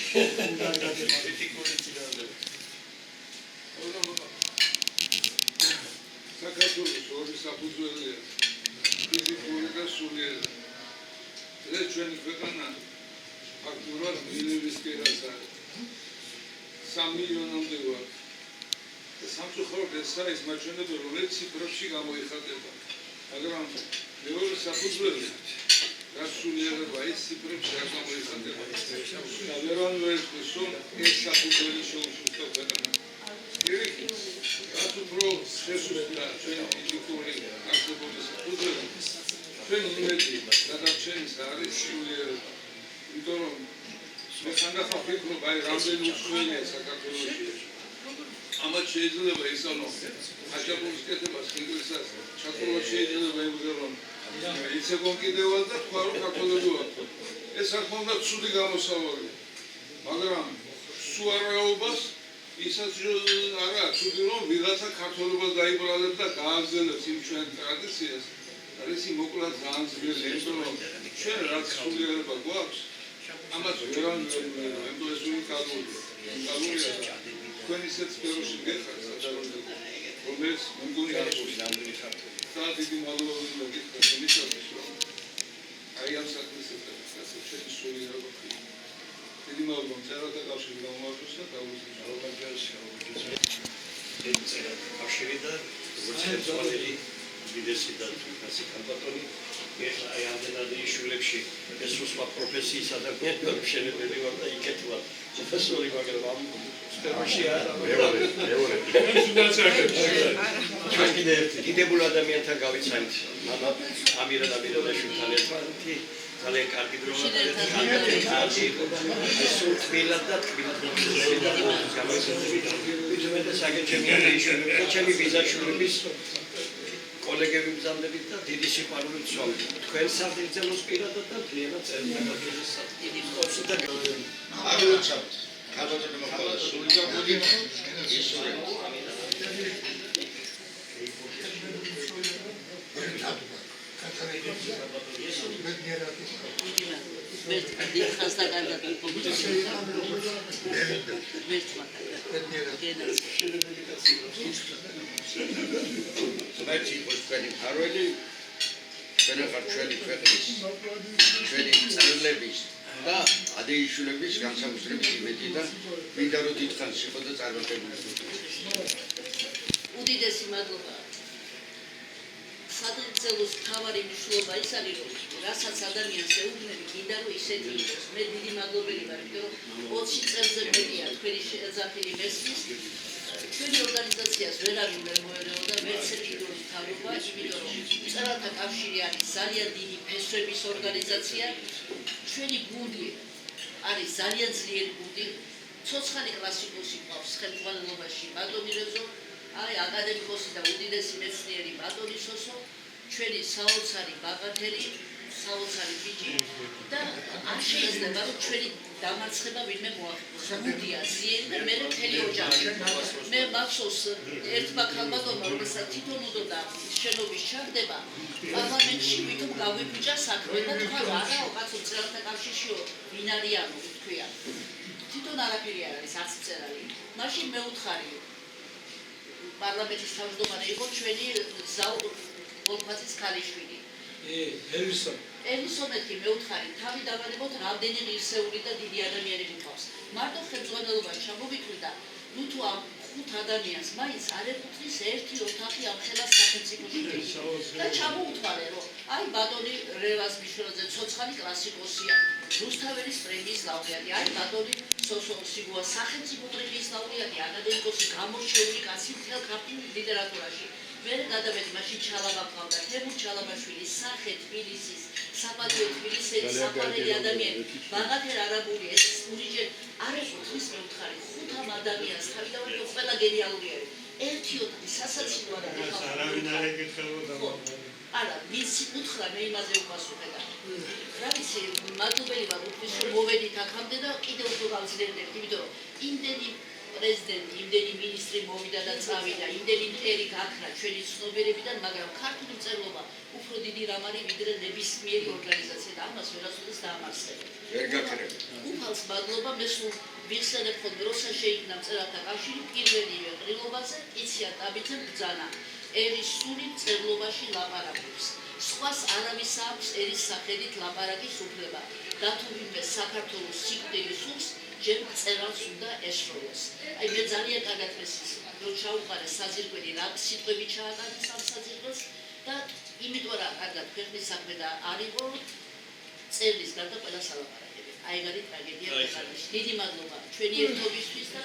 კრიტიკული წინააღმდეგობა. საქართველოს ორი საფუძველია ფიზიკური და სულიერი. ეს ჩვენი ქვეყანა ფაქტურად მილების კერას არის. 3 მილიონამდე ვარ. სამწუხაროდ ეს არის მაჩვენებელი, რომელიც ციფრებში გამოიხატება. მაგრამ მეორე საფუძველი რაც სულიერება ის ციფრებში არ გამოიხატება. და ვერანაირ სულ ეს საფუძველი შეუსრულდა ქვეყანას. რაც უფრო შესუსტდა ჩვენი ფიზიკური არსებობის საფუძველი, ჩვენ იმედი გადარჩენის არის სულიერება. იმიტომ რომ მე ხანდახან ვფიქრობ, აი რამდენი უცხოელია საქართველოში. ამათ შეიძლება ისწავლო აჭარბობის კეთებას, ინგლისას, საქართველოს შეიძლება იგრძნო რომ იცებონ კიდევაც და თქვა რომ ქართველები ვართ. ეს რა თქმა უნდა ცუდი გამოსავალია. მაგრამ სუარეობას ისაც არა ცუდი რომ ვიღაცა ქართველობას დაიბრალებს და გააგრძელებს იმ ჩვენ ტრადიციას. ეს მოკლედ ძალიან ძლიერი, იმიტომ რომ ჩვენ რაც სულიერება გვაქვს, ამას ვერანაირ ეს უნიკალურია. თქვენ ისეთ სფეროში გეხართ სადაროზე, რომელიც მგონი არ არის ნამდვილი ქართველი. და დიდი მადლობა მოგიხსენებთ იმისათვის, რომ აი ამ საქმესთან ჩვენი სულიერობა ხდება. დიდი მადლობა წერალთა კავშირის გამომარჯვებას და გაუძლებს. წერალთა კავშირი და როგორც ერთგვარი უდიდესი და თუნდაც კანტონი ეხლა აი ამდენადი წლებში ეს სხვა პროფესიის ადამიანები მშენებელი ვარ და იქეთ ვარ პროფესორი, მაგრამ ამ სფეროში არა. ჩვენ კიდებულ ადამიანთან გავიცანით მამა ამირა ამირაშვილთან ერთმანეთი ძალიან კარგი დროა სულ თბილად და თბილად ჩემი ბიზაშვილების კოლეგები მზადებით და დიდი სიყვარული ვცხოვრობ. თქვენ საფრთხეს პირადად და მთლიანად წერილს დიდი ხოსი და აღიარებთ. ქალბატონო მოხდა სული და გული ისურე. Знаете, господин Харвели, ჩვენ ხარ ჩვენი ქვეყნის ჩვენი წევრების და ადეიშვილების განსაკუთრებით იმედი და მინდა რომ დიდხანს იყო და წარმატებული. უდიდესი მადლობა. სადღეგრძელოს მთავარი მნიშვნელობა ის არის, რომ რასაც ადამიანს ეუბნები, კიდე რომ ისეთი იყოს. მე დიდი მადლობელი ვარ, იმიტომ რომ 20 წელზე მეტია თქვენი ზაფხული მესმის. ჩვენი ორგანიზაციას ვერავინ ვერ მოერეოდა, ვერც ერთი დროის მთავრობა, იმიტომ რომ მწერალთა კავშირი არის ძალიან დიდი ფესვების ორგანიზაცია. ჩვენი გუნდი არის ძალიან ძლიერი გუნდი. ცოცხალი კლასიკოსი გვაქვს ხელმძღვანელობაში ბატონი რეზო, აი აკადემიკოსი და უდიდესი მეცნიერი ბატონი სოსო, ჩვენი საოცარი ბაღათერი, საოცარი ბიჭი და არ შეიძლება რომ ჩვენი დამარცხება ვინმე მოახერხოს. გუნდია ძლიერი და მე მთელი ოჯახი. მე მახსოვს ერთმა ქალბატონმა, რომელსაც თვითონ უდოდა შენობის ჩაგდება, პარლამენტში ვითომ გავიბიჭა საქმე და თქვა რა კაცო მწერალთა კავშირშიო ვინ არიანო თქვია. თვითონ არაფერი არ არის არც მწერალი. მაშინ მე უთხარი პარლამენტის თავმჯდომარე იყო ჩვენი ზაურ ოლფაცის ქალიშვილი. ელისონ მეთქი მე უთხარი თავი დავანებოთ რამდენი ღირსეული და დიდი ადამიანი გიყავს. მარტო ხელმძღვანელობაში ჩამოვიკვირდა, ნუ თუ ამ 5 ადამიანს მაინც არ ეკუთვნის ერთი ოთახი ამ ხელას სახელმწიფოში და ჩამოუთვალე რომ აი ბატონი რევას მიშველაძე ცოცხალი კლასიკოსია, რუსთაველის პრემიის ლაურეატი, აი ბატონი სოსო სიგუა სახელმწიფო პრემიის ლაურეატი, აკადემიკოსი გამორჩეული კაცი მთელ ქართულ ლიტერატურაში. მე გადავედი მაშინ ჩალაბა ყავდა, თემურ ჩალაბაშვილი, სახე თბილისის, საპატიო თბილისის საყვარელი ადამიანი, ბაღათერ არაბული ეს ურიჯე არ ეკუთვნის მე ვთხარი 5 ადამიანს თავიდანვე ყველა გენიალური არის. ერთი ოთახი სასაცილოა და არავინ არ ეკითხებოდა. არა, ვინც უთხრა მე იმაზე უპასუხე და რა ვიცი, მადლობელი ვარ უთქვის რომ მოვედით აქამდე და კიდევ უფრო გავძლიერდებთ, იმიტომ რომ იმდენი პრეზიდენტი, იმდენი მინისტრი მოვიდა და წავიდა, იმდენი მტერი გაქრა ჩვენი ცნობიერებიდან, მაგრამ ქართული მწერლობა უფრო დიდი რამ არის ვიდრე ნებისმიერი ორგანიზაცია და ამას ვერასოდეს დაამარცხებთ. ვერ გაქრებ. უფალს მადლობა, მე სულ ვიხსენებ ხოლმე, როცა შეიქმნა მწერალთა კავშირი, პირველივე ყრილობაზე კიცია ტაბიძემ ბრძანა. ერის სული მწერლობაში ლაპარაკობს. სხვას არავის აქვს ერის სახელით ლაპარაკის უფლება. და თუ ვინმე საქართველოს სიკვდილი სულს ჯერ მწერალს უნდა ესროლოს. აი მე ძალიან კარგად ვესმის, რომ ჩაუყარე საზირკველი რა სიტყვები ჩაატარეს ამ საზირკველს და იმიტომ რა კარგად ქვეყნის საქმე და არისო წერლის გარდა ყველა სალაპარაკები. აი ეგარი ტრაგედია ქვეყანაში. დიდი მადლობა ჩვენი ერთობისთვის და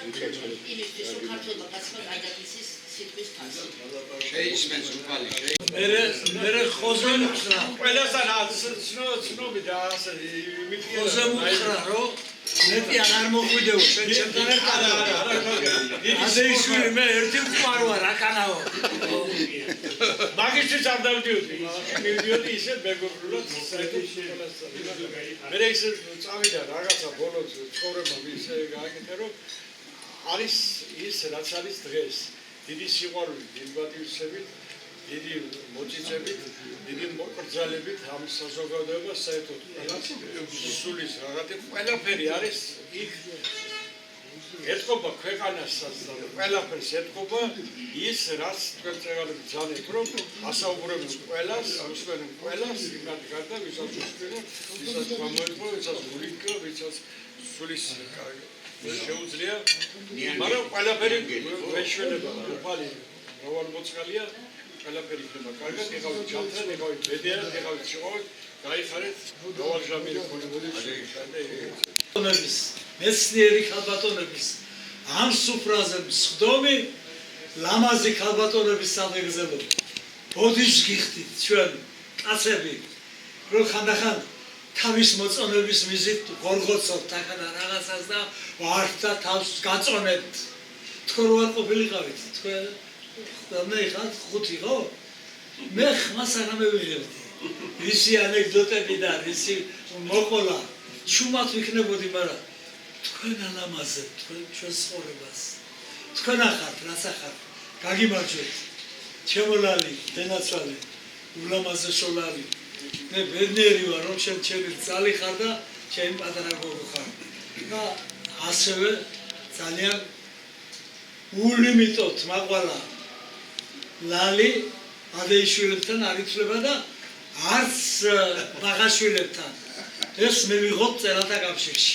იმისთვის რომ ქართველმა კაცმა კარგად იცის სიტყვის ფასი. შეისმენს უფალი. მე ხოზე მუხრა. ყველასთან ცნობი და ასე ხოზე მუხრა რომ მეტი არ მოხვიდეო. ჩემთან ერთად ადეიშვილი მე ერთი მყარ ვარ აკანაო. მაგისთვის არ დავდიოდი. მივდიოდი ისე მეგობრულად საერთოდ მე ისე წავიდა რაღაცა ბოლოს ცხოვრება ისე გააკეთე რომ არის ის რაც არის დღეს. დიდი სიყვარული, დიდი პატივისცემით, დიდი მოწიწებით, დიდი მოკრძალებით ამ საზოგადოებას საერთოდ სულის რაღაცა ყველაფერი არის იქ ეთყობა ქვეყანასაც და ყველაფერს ეთყობა ის რაც თქვენ წევალები ძალით რომ ასაუბრებენ ყველას, უსმენენ ყველას, იმათ გარდა ვისაც უსმენენ, ვისაც გამოეთყო, ვისაც გულიკა, ვისაც სულის შეუძლია, მაგრამ ყველაფერი მეშვენება უფალი მრავალმოწყალია ყველაფერი იქნება კარგად, იღავით ჯანმრთელად, იღავით ბედნიერად, იღავით შევავით, გაიხარეთ დავალჟამილი ქონებოდი ბატონების, მეცნიერი ქალბატონების ამ სუფრაზე მსხდომი ლამაზი ქალბატონების სამეგზელო ბოდიშ გიხდით ჩვენ კაცები რომ ხანდახან თავის მოწონების მიზით გორღოცობთ ახლა რაღაცას და ვართ და თავს გაწონებთ თქვენ რო არ ყოფილიყავით თქვენ მე ხარ ხუთი ხო მე ხმას არ ამევიღებდი ისი ანეკდოტები და ისი მოყოლა ჩუმად ვიქნებოდი მაგრამ თქვენ ალამაზებთ თქვენ ჩვენს ცხოვრებას თქვენ ახართ რაც ახართ გაგიმარჯვეთ ჩემოლალი დენაცვალი ულამაზე შოლალი მე ბედნიერი ვარ რომ ჩემი ძალი ხარ და ჩემი პატარა გოგო ხარ და ასევე ძალიან ულიმიტოდ მაყვალა ლალი ადეიშვილებთან არ იცვლება და არც ბაღაშვილებთან ეს მე ვიღოთ წერათა კავშირში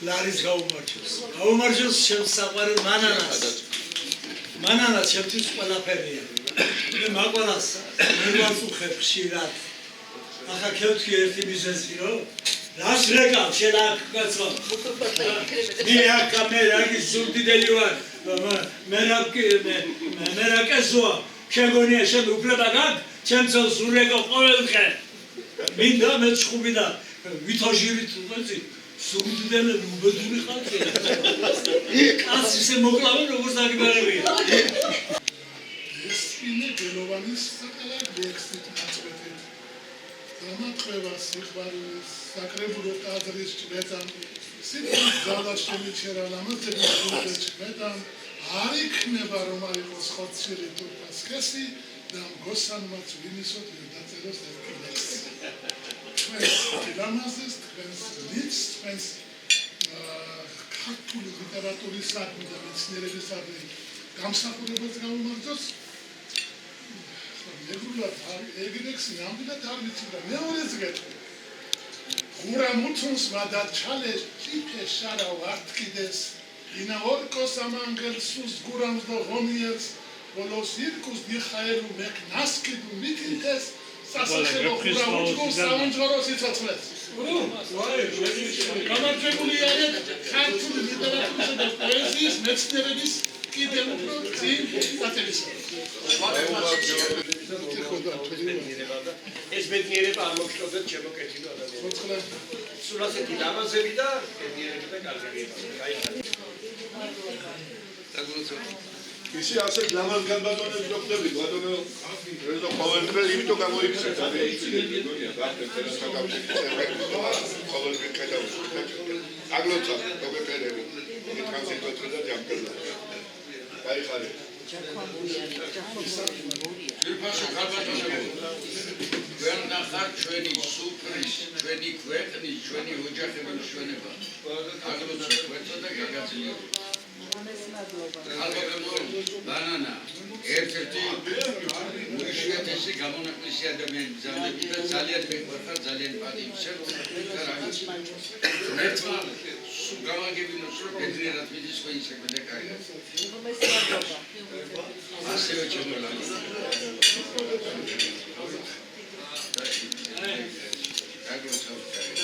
ლარის გაუმარჯოს ჩემს საყვარელ მანანას ჩემთვის ყველაფერია მე მაყვალას მე ვაწუხებ ხშირად ახლა ქევთქი ერთი მიზეზი რომ რას რეკავ შედაგაცო მე აქ მე რაგი სულდიდელი ვარ მე რაკესოა შეგონია შენ უფლება გაქვს ჩემ წელს ურეკო ყოველდღე მინდა მე ჩხუბი და ვითოჟირით უყეცი სულდიდელი უბედური ხალხი კაც ისე მოკლავენ როგორც დაგიბარებია ეს είναι გელოვანის საკალა ლექსით ნაწყვეტით დამატყვა სიყვარულის საკრებულო კადრის ჭრეთან სიტყვის ძალას შემიჩერა ლამაზების გულზე ჭრეთან არ იქნება რომ არ იყოს ხოცილი თურქა სქესი და მგოსანმაც ვინისოთ დაწეროს ერთი ლექსი თქვენს ლამაზეს თქვენს ლიდს თქვენს ქართული ლიტერატურისადმი და მეცნიერებისადმი გამსახურებას გამომაგზოს ეგრულად ეგრექსი ნამდვილად არ ვიცი და მეორეც გეტყვი ღურა მუთუნს ვადაჩალე ჭიფე შარა ვარტკიდეს ინა ორკოს ამანგელ სუს გურამს და ღომიელს ბოლოს ირკუს მიხაელუ მეკ ნასკიდუ მიკინდეს სასახელო ღურა მუთუნს სამონჯღორო სიცოცხლეს გამარჯვებული არიან ქართული ლიტერატურისა და პოეზიის მეცნიერების კიდევ უფრო წინ დაწესება ეს ბედნიერება არ მოგხდოდეთ შემოკეთილო ადამიანებს. სულ ასეთი ლამაზები და ბედნიერები და კარგები. ისი ასეთ ლამაზ განბატონებს რო ხდები ბატონო რეზო ყოველდღე იმიტომ გამოიქცეთ და იცით გონია გახდეთ ეს საკავშირი ყოველდღე ხედავს აგლოცა ტოპერები ტრანსიტოტრა და ჯამპერლა გაიხარე ფირფაშო ქალბატონებო ჩვენ ნახარ ჩვენი სუფრის ჩვენი ქვეყნის ჩვენი ოჯახების ჩვენება აგროცა გვეცა და გაგაძლიერო ალბათ ბანანა ერთ-ერთი უიშვიათესი გამონაკლისი ადამიანი გზავნები და ძალიან მეყვარხარ ძალიან პატივისცემ და რაღაც ერთმა სულ გამაგებინოს რომ ბედნიერად მიდის თქვენი საქმე და კარგად ასევე ჩემოლანი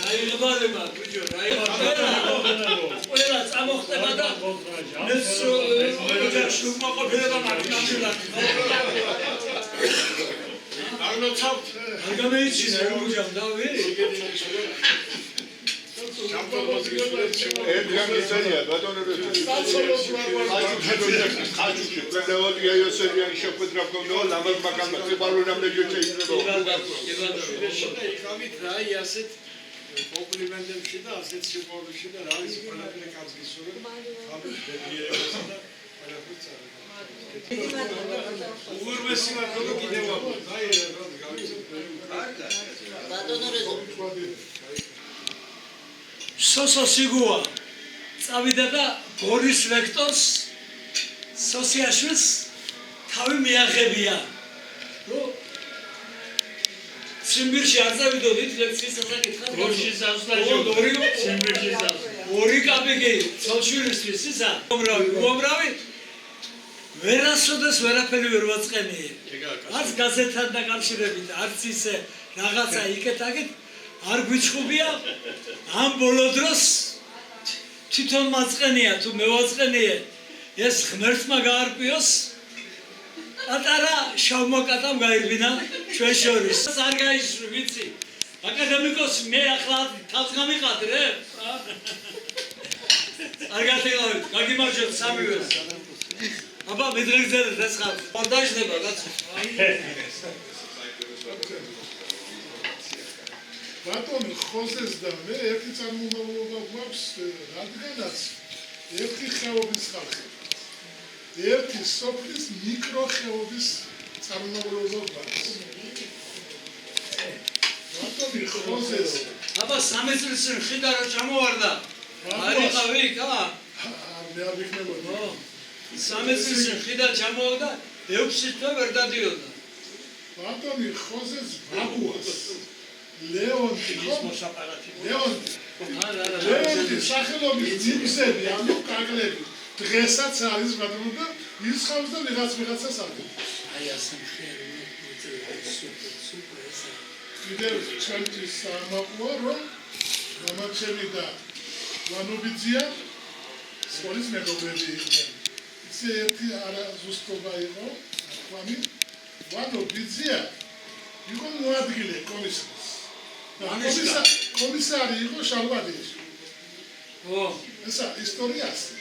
რაიღებადება ბიჭო რაიღებადება ყველა წამოხდება და ეს ოჯახში უკმაყოფილება მაგნამილად აგლოცავთ არ გამეიჩინა რომ ოჯახ დავი ერთგამიცანია ბატონებო ხაჭუში პრედავალია იოსებიანი შეხვედრა გქონდა ლამაზ მაგალმა სიყვარული რამდენჯერ შეიძლება იქავით რა ასეთ კომპლიმენტებში და ასეთ სიყვარულში და რა ის ყველაფერი კაც გისურვებ ხალხის ბედნიერებასა და ყველაფერს წარება უღურმესი მადლობა კიდევ ვაბობ აი რა გავიცნობ ბატონო რეზო სოსო სიგუა წავიდა და გორის ლექტორს სოსიაშვილს თავი მიაღებია რომ სიმბირში არ წავიდოდით ლექციის საკითხად გორში სასწავლო სიმბირში ორი კაპიკი ცოლშვილისთვის ისა უამრავი ვერასოდეს ვერაფერი ვერ ვაწყენიე. არც გაზეთთან დაკავშირებით, არც ისე რაღაცა იქეთ-აქეთ არ გვიჩხუბია. ამ ბოლო დროს თვითონ მაწყენია თუ მე ვაწყენიე, ეს ღმერთმა გაარკვიოს. პატარა შავმა კატამ გაირბინა ჩვენ შორის. არ გაიშვი, ვიცი. აკადემიკოსი მე ახლა თავს გამიყადრე? არ გათხოვეთ, გაგიმარჯვეთ სამივეს. აბა მედრეგზერეთ ეს ხარ. არ დაიშვება კაცო. ბატონი ხოზეს და მე ერთი წარმომავლობა გვაქვს, რადგანაც ერთი ხეობის ხალხი. ერთი სოფლის მიკროხეობის წარმომავლობა გვაქვს. ბატონი ხოზეს. აბა 13 წლის ხიდა რა ჩამოვარდა. არ იყავი, კა? მე არ ვიქნებოდი. 13 წლის ხიდა ჩამოვარდა, 6 თვე ვერ დადიოდა. ბატონი ხოზეს ბაბუას. ლეონტი ლეონტი სახელობის ძიმსები, ანუ კაგლები დღესაც არის ბატონო და ისხავს და ვიღაცას აღებს. აი ასე სუპერ. კიდევ ჩვენთვის სამაყუა რომ გამარჩევი და ვანობიძია სკოლის მეგობრები იყვნენ. ისე ერთი არაზუსტობა იყო, თქვამი ვანობიძია იყო მოადგილე კომისარს. კომისარი იყო შალვადიაში. ესა ისტორია ასე.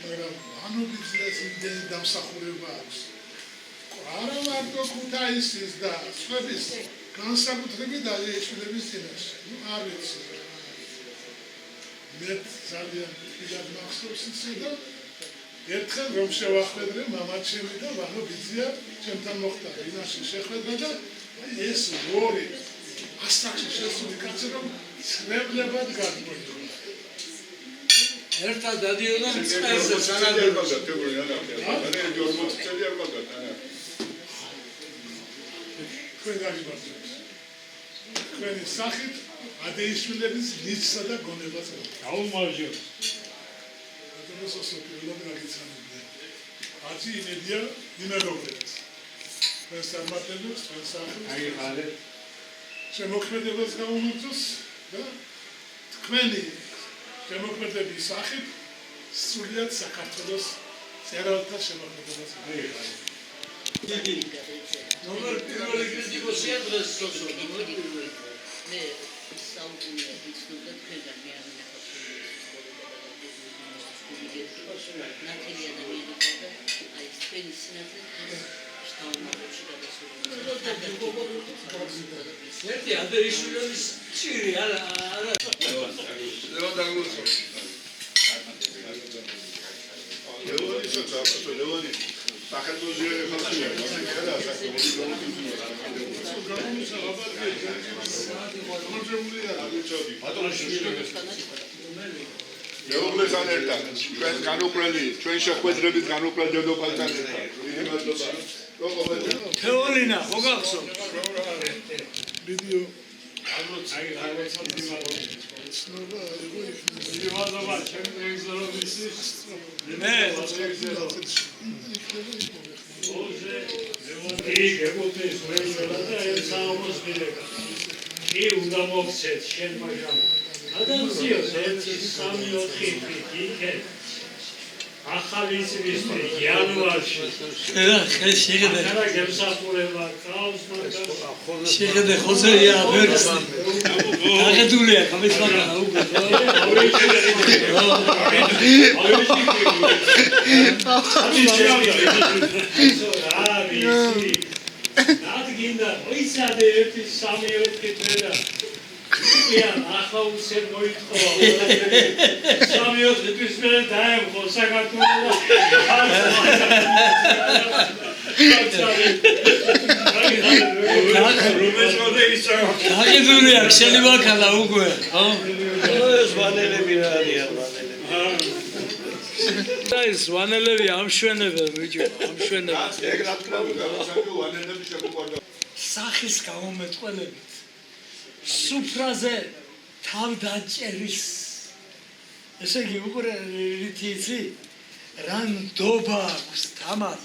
მაგრამ ვანობიძიას იმდენი დამსახურება აქვს. არა მარტო ქუთაისის და სხვების განსაკუთრებით დაღესტნების წინაშე. არ ვიცი. მე ძალიან დიდად მახსოვს ისე და ერთხელ რომ შევახვედრე მამაჩემი და ვანობიძია ჩემთან მოხდა ვინაში შეხვედრა და ეს ორი ასაკში შესული კაცი რომ ცნებლებად გადმოიყვნა. ერთად დადიოდა მწყერზე სანადირბაზა თებური არა. არა 40 წელი არ მაგათ არა. თქვენ გაგიბარეთ. თქვენი სახით ადეიშვილების ნიცსა და გონებას გაუმარჯოს. სოფიულად გაგიცანებია. აცი იმედია იმედობრებს. თქვენს წარმატებებს, თქვენს სახელს. აიღალეთ. შემოქმედებას გაუმარჯოს და თქვენი შემოქმედების სახით სრულიად საქართველოს წერალთა შემოქმედებას გაიღალეთ. ნომერ პირველი კრიტიკოსია დღეს სოციო. მე საუბრია იცნობდა თქვენგან მე არ ნათელი ადამიანები და აი თქვენი სინათლე შთამომავლებში გადასული. ერთი ადერიშვილის ჭირი არა. ლევან დაგლოცო. ლევანი საწაფო ლევანი. საქართველოს ხალხია. რა მეუღლესთან ერთად, ჩვენ განუყრელი, ჩვენ შეხვედრებით განუყრელ დედოფალთან ერთად. დიდი მადლობა. თეოლინა, ხო გახსოვთ? ვიდეო ახალი წლის იანვარში შეხედე ახლა გემსახურება ყავს მაგას შეხედე ხოზეია ვერს აღედულია ხამის მაგანა უკვე ნადგინდა ოიცადე ერთი სამი ოთხი დღედა იან ახლა უსერ მოითხოვა სამი ოთხი თვის მერე დაემხო საქართველოს აღედულია ხელი მაგანა უკვე ხო ეს ვანელები რა არიან ვანელები ეს ვანელები ამშვენებენ ბიჭო ამშვენებენ ეგ რა თქმა უნდა ვანელები შემოყვარდა სახის გამომეტყველებით სუფრაზე თავდაჭერის ესე იგი უკვე რითი იცი რა ნდობა აქვს თამარ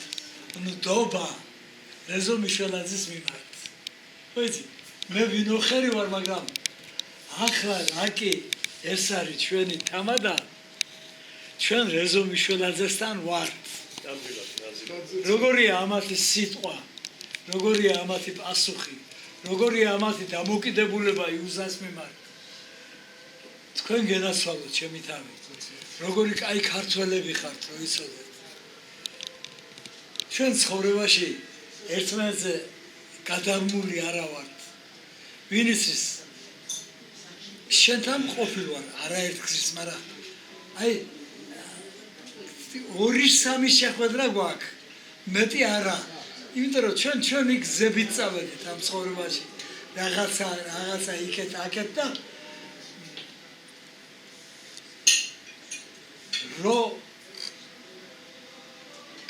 ნდობა რეზო მიშველაძის მიმართ ვიცი მე ვინოხერი ვარ მაგრამ ახლა რაკი ეს არის ჩვენი თამადა ჩვენ რეზო მიშველაძესთან ვართ როგორია ამათი სიტყვა როგორია ამათი პასუხი როგორია ამათი დამოკიდებულება იუზას მიმართ თქვენ გენაცვალოთ ჩემი თავი როგორი კაი ქართველები ხართ რო იცოდეთ ჩვენ ცხოვრებაში ერთმანეთზე გადამული არა ვართ ვინ იცის შენთან ყოფილ ვარ არაერთგზის მაგრამ აი 2-3 შეხვედრა გვაქვს მეტი არა იმიტომ რომ ჩვენი გზებით წავედით ამ ცხოვრებაში რაღაცა იქეთ აქეთ და რო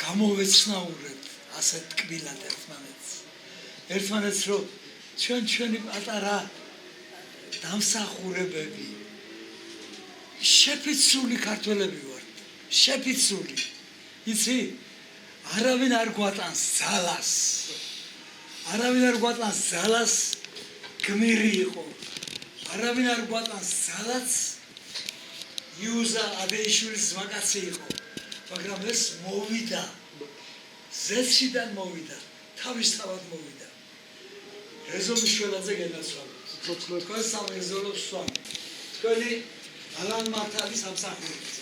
გამოვეცნაურეთ ასეთ ტკბილად ერთმანეთს რო ჩვენი პატარა დამსახურებები შეფიცული ქართველები ვართ შეფიცული იცი არავინ არ გვატანს ძალას გმირი იყო არავინ არ გვატანს ძალას იუზა აბეიშვილის ზმაკაცი იყო მაგრამ ეს მოვიდა ზეციდან მოვიდა თავისთავად მოვიდა რეზო მიშველაძე გენაცვალოთ თქვენ სამეზოლოს სვამ თქვენი ალან მართალის ამსახურებით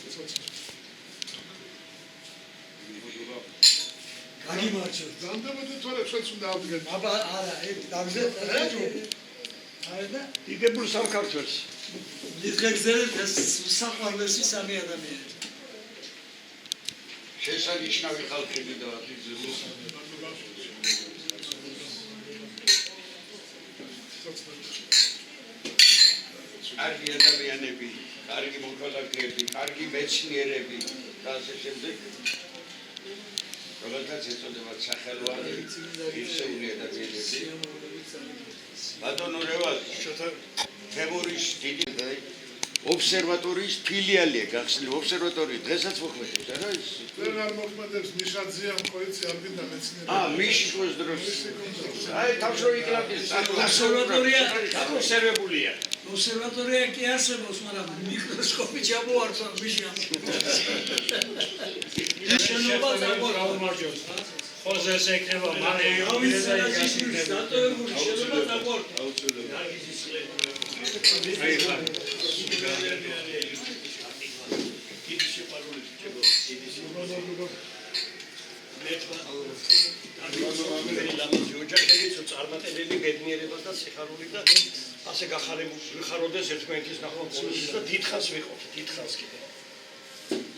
გაგიმარჯოთ გამდაბადე თორებს უნდა ავდგეთ აბა არა დავზეთ არა დიდებულ სამკართველს დიდგეგზელეთ ეს საყვარლესი სამი ადამიანი შესანიშნავი ხალხები და ათვიძებს კარგი ადამიანები, კარგი მოქალაქეები, კარგი მეცნიერები და ასე შემდეგ. რომელთაც ეწოდებათ სახელოვანი ისეული ადამიანები. ბატონო რევაზი, თემურის დიდი ობსერვატორიის ფილიალია გახსნილი. ობსერვატორია დღესაც მოქმედებს, არა ის? ვერ არ მოქმედებს მიშაძიამ ყოიცი არ გინდა მეცნიერება. მიშის დროს. აი თავშორი კლაპის ობსერვატორია აკონსერვებულია. ობსერვატორია კი არსებობს, მაგრამ მიკროსკოპი ჩამოართვა მიშა. შენობა გამარჯოს. ხოზეს ეკნება მალე დატოვებული შენობა დაგვართ. წარმატებული ბედნიერება და სიხარული და ასე გახარებულდეს ერთმანეთის ნახევარს და დიდხანს ვიყოთ, დიდხანს კიდე.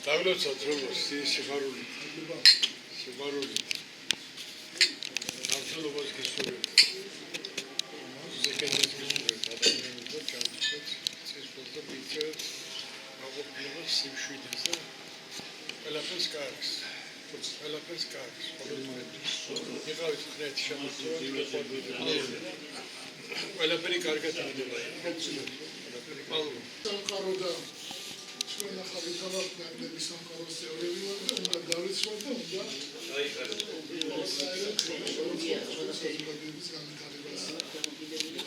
დავლოცოთ როგორც სიხარული. სიხარული. სამშობლოს გისურვებ. ზეკეთებს გისურვებ ადამიანებს და ჩამწევს ცისფერს და ბიჭებს. აღოქმებას სიმშვიდეს და ყველაფერს კარგს. ყველაფერს კარგს. იყავით ხნეთ შემოწმებული. ყველაფერი კარგად იქნება. სამყარო და ჩვენ ახალი თავად სამყაროს თეორიები ვარ და უნდა დავიცვათ და უნდა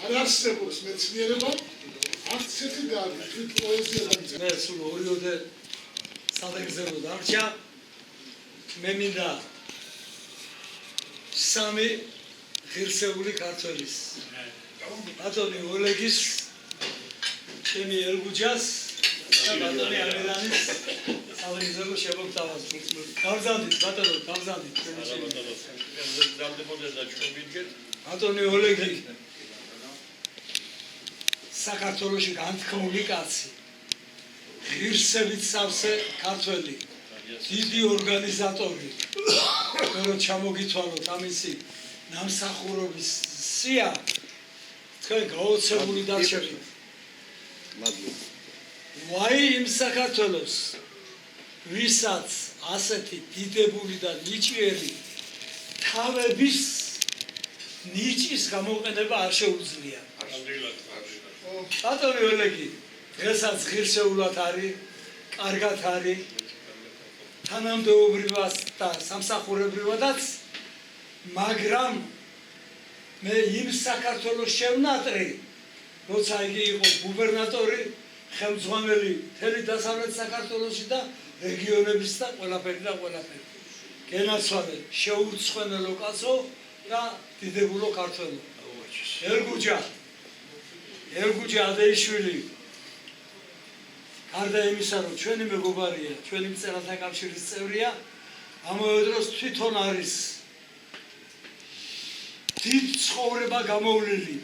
არ არსებობს მეცნიერება არც ერთი და თვით პოეზია და მე სულ ორიოდე სადაგზელო დარჩა მე მინდა სამი ღირსეული ქართველის ბატონი ოლეგის ჩემი ელგუჯას და ბატონი ამირანის სადაგზელო შემოგთავაზო გავზანდით ბატონო გავზანდით ბატონი ოლეგი საქართველოში განთქმული კაცი ღირსებით სავსე ქართველი დიდი ორგანიზატორი რომ ჩამოგითვალოთ ამისი ნამსახურობის სია თქვენ გაოცებული დარჩებით ვაი იმ საქართველოს ვისაც ასეთი დიდებული და ნიჭიერი თავების ნიჭის გამოყენება არ შეუძლია ბატონი ოლეგი დღესაც ღირსეულად არის კარგად არის თანამდებობრივად და სამსახურებრივადაც, მაგრამ მე იმ საქართველოს შევნატრი, როცა იგი იყო გუბერნატორი, ხელმძღვანელი მთელი დასავლეთ საქართველოში და რეგიონების და ყველაფერი. გენაცვალე შეურცხვენელო კაცო და დიდებულო ქართველო. ერგუჯა ადეიშვილი გარდა იმისა, რომ ჩვენი მეგობარია, ჩვენი მწერალთა კავშირის წევრია, ამავე დროს თვითონ არის დიდ ცხოვრება გამოვლილი,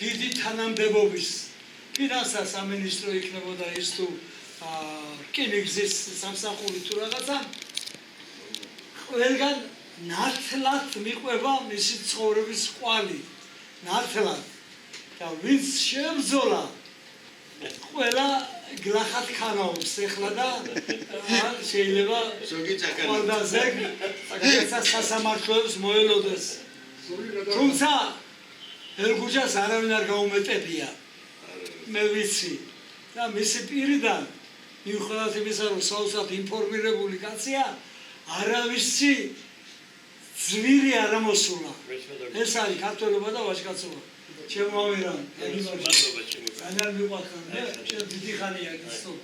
დიდი თანამდებობის ფინანსთა სამინისტრო იქნებოდა ის თუ რკინიგზის სამსახური თუ რაღაცა, ყველგან ნათლად მიყვება მისი ცხოვრების ყვალი, ნათლად. და ვინც შეებრძოლა, ყველა გლახად ქანაობს ეხლა და შეიძლება ყველდაზე სასამართლოებს მოელოდეს. თუმცა ერგუჯას არავინ არ გაუმეტებია, მე ვიცი და მისი პირიდან მიუხედავად იმისა, რომ საოცრად ინფორმირებული კაცია, არავისი ძვირი არ ამოსულა. ეს არის ქართველობა და ვაჟკაცობა. ჩემოვირან, ძალიან მიყვარხარ და დიდი ხანია გიცნობ.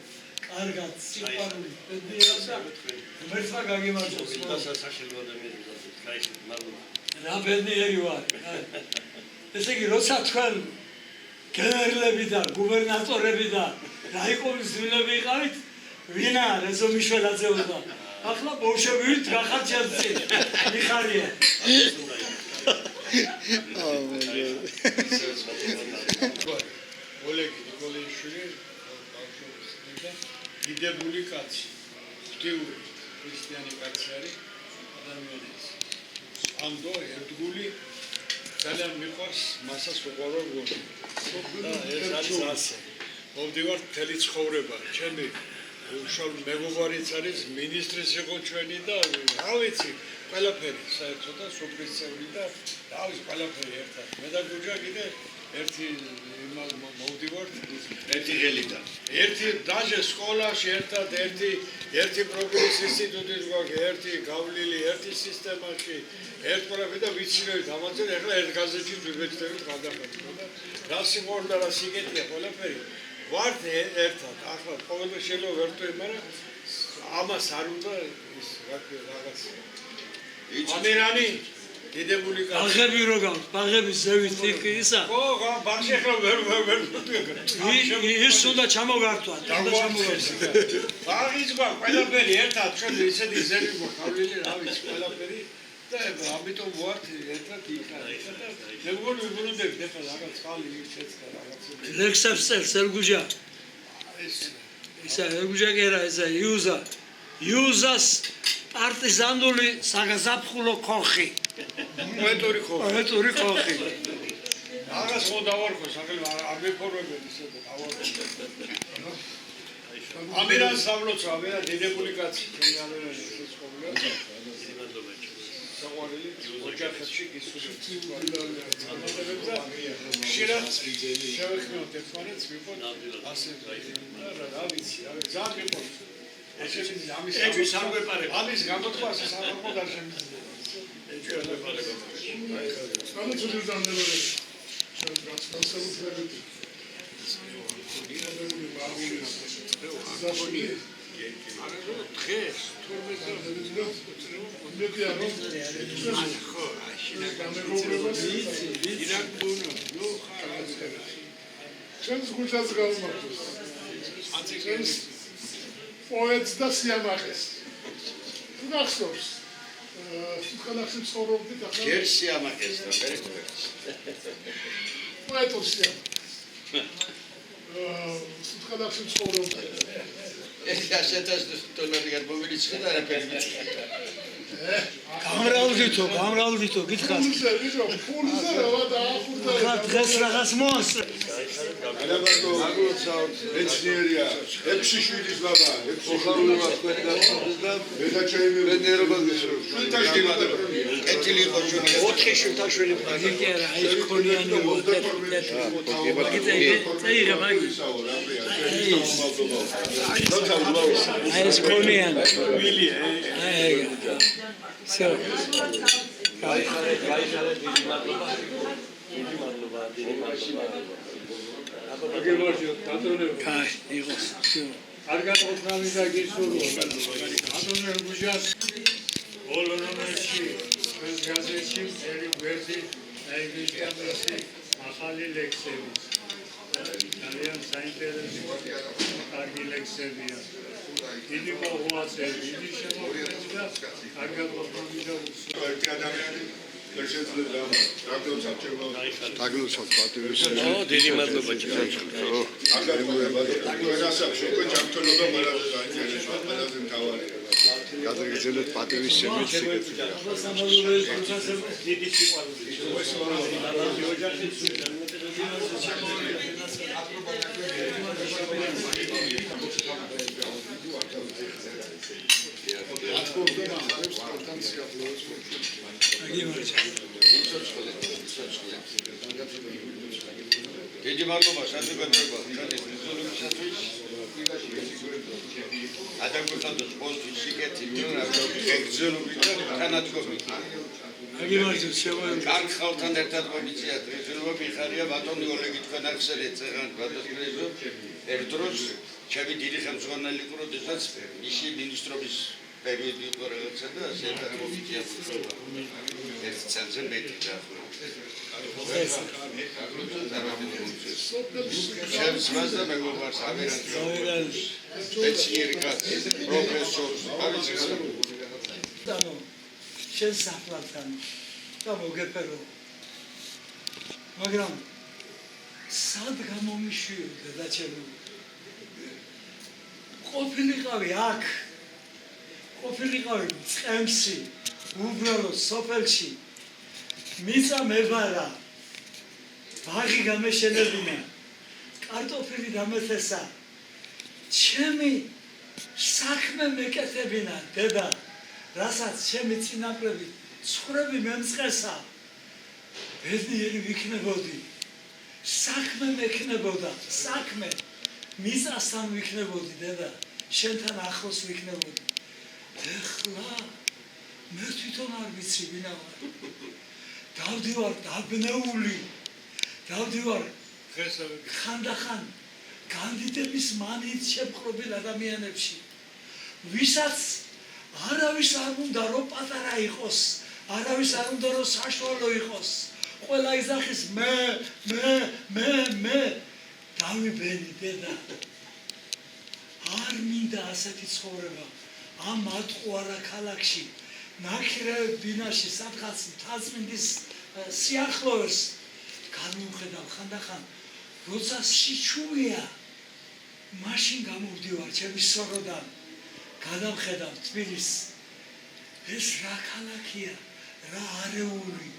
კარგად, სიყვარული, ბედნიერება. მერცვა გაგიმარჯოს. რა ბედნიერი ვარ. ესე იგი, როცა თქვენ გენერლები და გუბერნატორები და რაიკომის ძვილები იყავით, ვინა რეზო მიშველაძეობა. ახლა ბოლშევიკით გახარჯებდი. მიხარია. ოლეგი ნიკოლაიშვილი დიდებული კაცი, ღვთიური ქრისტიანი კაცი არის ადამიანი. ამდო ერთგული ძალიან მიყვარს, მასას უყურებ გონი. ეს არის ასე. მოვდივარ მთელი ცხოვრება, ჩემი უშუალო მეგობარიც არის, მინისტრის იყო ჩვენი და რა ვიცი, ყველაფერი საერთოდ და სოფლის წევრი და დავის ყველაფერი ერთად. მე და გუჯა კიდე ერთი მოვდივართ, ერთი ღელიდან. ერთი დაჟე სკოლაში ერთად, ერთი პროგრესის ინსტიტუტის გვაქვს, ერთი გავლილი, ერთი სისტემაში, ერთ ყველაფერი და ვიცინებით ამაზე, ეხლა ერთ გაზეთში ვიბეჭდებით გადახდით და რა სიმღერა და რა სიგეთია ყველაფერი. ვართ ერთად, ახლა ყოველდღე შეიძლება ვერ ვტვი, მაგრამ ამას არ უნდა ის რაღაც ამერანი დიდებული კაცი. ბაღები რო გაქვს, ბაღების ზევით იქ ისა. ხო, ბაღში ახლა ვერ ვტვი. ის უნდა ჩამოგართვა, და ჩამოგართვა. ბაღის გვაქვს ყველაფერი ერთად, ჩვენ ისეთი ზევი გვაქვს, გავლილი რა ვიცი, ყველაფერი და ამიტომ ვართ ერთად იქ. მე მგონი ვიბრუნდებით ახლა რაღაც ხალი შეცდა რაღაც. ლექსებს წერს ერგუჯა. ისა ერგუჯა კი არა, ისა იუზას პარტიზანული საგაზაფხულო ქოხი. პოეტური ქოხი. რაღაც ხო დავარქო, სახელმწიფო არ მეფორმებენ ისე და დავარქო. ამერან სამლოცვა, ამერან დიდებული კაცი, ჩემი ამერანი ეს ყოველია. საყვარელი ოჯახებში გისურვებთ. ხშირად შევეხმაროთ ერთმანეთს, ვიყოთ ასე რა ვიცი, ძალიან მიყვარს. ამის გამოთქვას საერთოდ არ შემიძლია. ჩვენს გულშაც გაუმართოს. პოეტს და სიამაყეს. თუ გახსოვს, სიტყვაში ცხოვრობდით ახლა. ჯერ სიამაყეს და მე პოეტს. პოეტს სიამაყეს. სიტყვაში ცხოვრობდით. ეს ასეთას თოლერიგად მომიჩნდა და არაფერი ვიცი. გამრავლდითო, გითხარ. ფულზე რა დაახურდა. დღეს რაღაც მოასწრე. არაბატო მეცნიერია 6 შვილის ბაბა 6 ხალხურმა თქვენ გასწორდეს და ეხა ჩემი ბედნიერებას გისურვებ. შვილთა შვილი კეთილი იყო ჩვენი 4 შვილთა შვილი იგი კი არა, აი ეს ქონიანი აი ეს ქონიანი всё კაი იყოს всё არ გაყოფნავი და გისურვო. ატონელ გუჟას ოლონომეში ეს გაზეთში ერი ვერსი აიგიჟამესი ახალი ლექსები. ძალიან საინტერესო კარგი ლექსებია. დიდი მოღვაწეები, დიდი შემოქმედი და არ გაყოფნავი და ერთი ადამიანი ვერ შეძლება ტრაქტორს არჩევა დაგლოცავთ პატივისცემა. დიდი მადლობა ჭირდება. ყველაზე მთავარია. გადაგეძლოთ პატივისცემით სიკეთილე. დიდი სიყვარული. დიდი მადლობა საზოგადოება ჩვენი რეზოლუციისთვის. ადამიანთა სპორტის სიკეთილი ეგზელობით და თანადგომით. კარგ ხალხთან ერთად მომიციათ რეზოლუცია მიხარია ბატონი ოლეგი თქვენ ახსენეთ წეღან ბატონო ერთ დროს ჩემი დიდი ხელმძღვანელი იყო როდესაც მისი მინისტრობის პერიოდი იყო რაღაცა და ასე მომიცია ერთ წელზე მეტი დაახლოებით. ჩემს მასა მეგობარს ამერანს მეცნიერი კაცი პროფესორს არის ანუ შენ საფლავთან და მოგეფერო მაგრამ სად გამომიშვიო დედაჩემი ყოფილიყავი აქ ყოფილიყავი წყემსი უბრალოდ სოფელში მიწა მებარა ბაღი გამეშენებინა კარტოფილი დამეთესა ჩემი საქმე მეკეთებინა დედა რასაც ჩემი წინაპრები ცხოვრები მემწყესა ბედნიერი ვიქნებოდი საქმე მექნებოდა საქმე მიწასთან ვიქნებოდი დედა შენთან ახლოს ვიქნებოდი ეხლა მე თვითონ არ ვიცი ვინა ვარ დავდივარ დაბნეული დავდივარ ხანდახან კანდიდების მანით შემყრობილ ადამიანებში ვისაც არავის არ უნდა რომ პატარა იყოს არავის არ უნდა რომ საშუალო იყოს ყველა იზახის მე დავიბენი დედა არ მინდა ასეთი ცხოვრება ამ ატყუარა ქალაქში ნაკირევ ბინაში სადღაც მთაწმინდის სიახლოვეს განვხედავ ხანდახან როცა სიჩუვეა მაშინ გამოვდივარ ჩემი სოროდან გადავხედავ თბილისს ეს რა ქალაქია რა არეული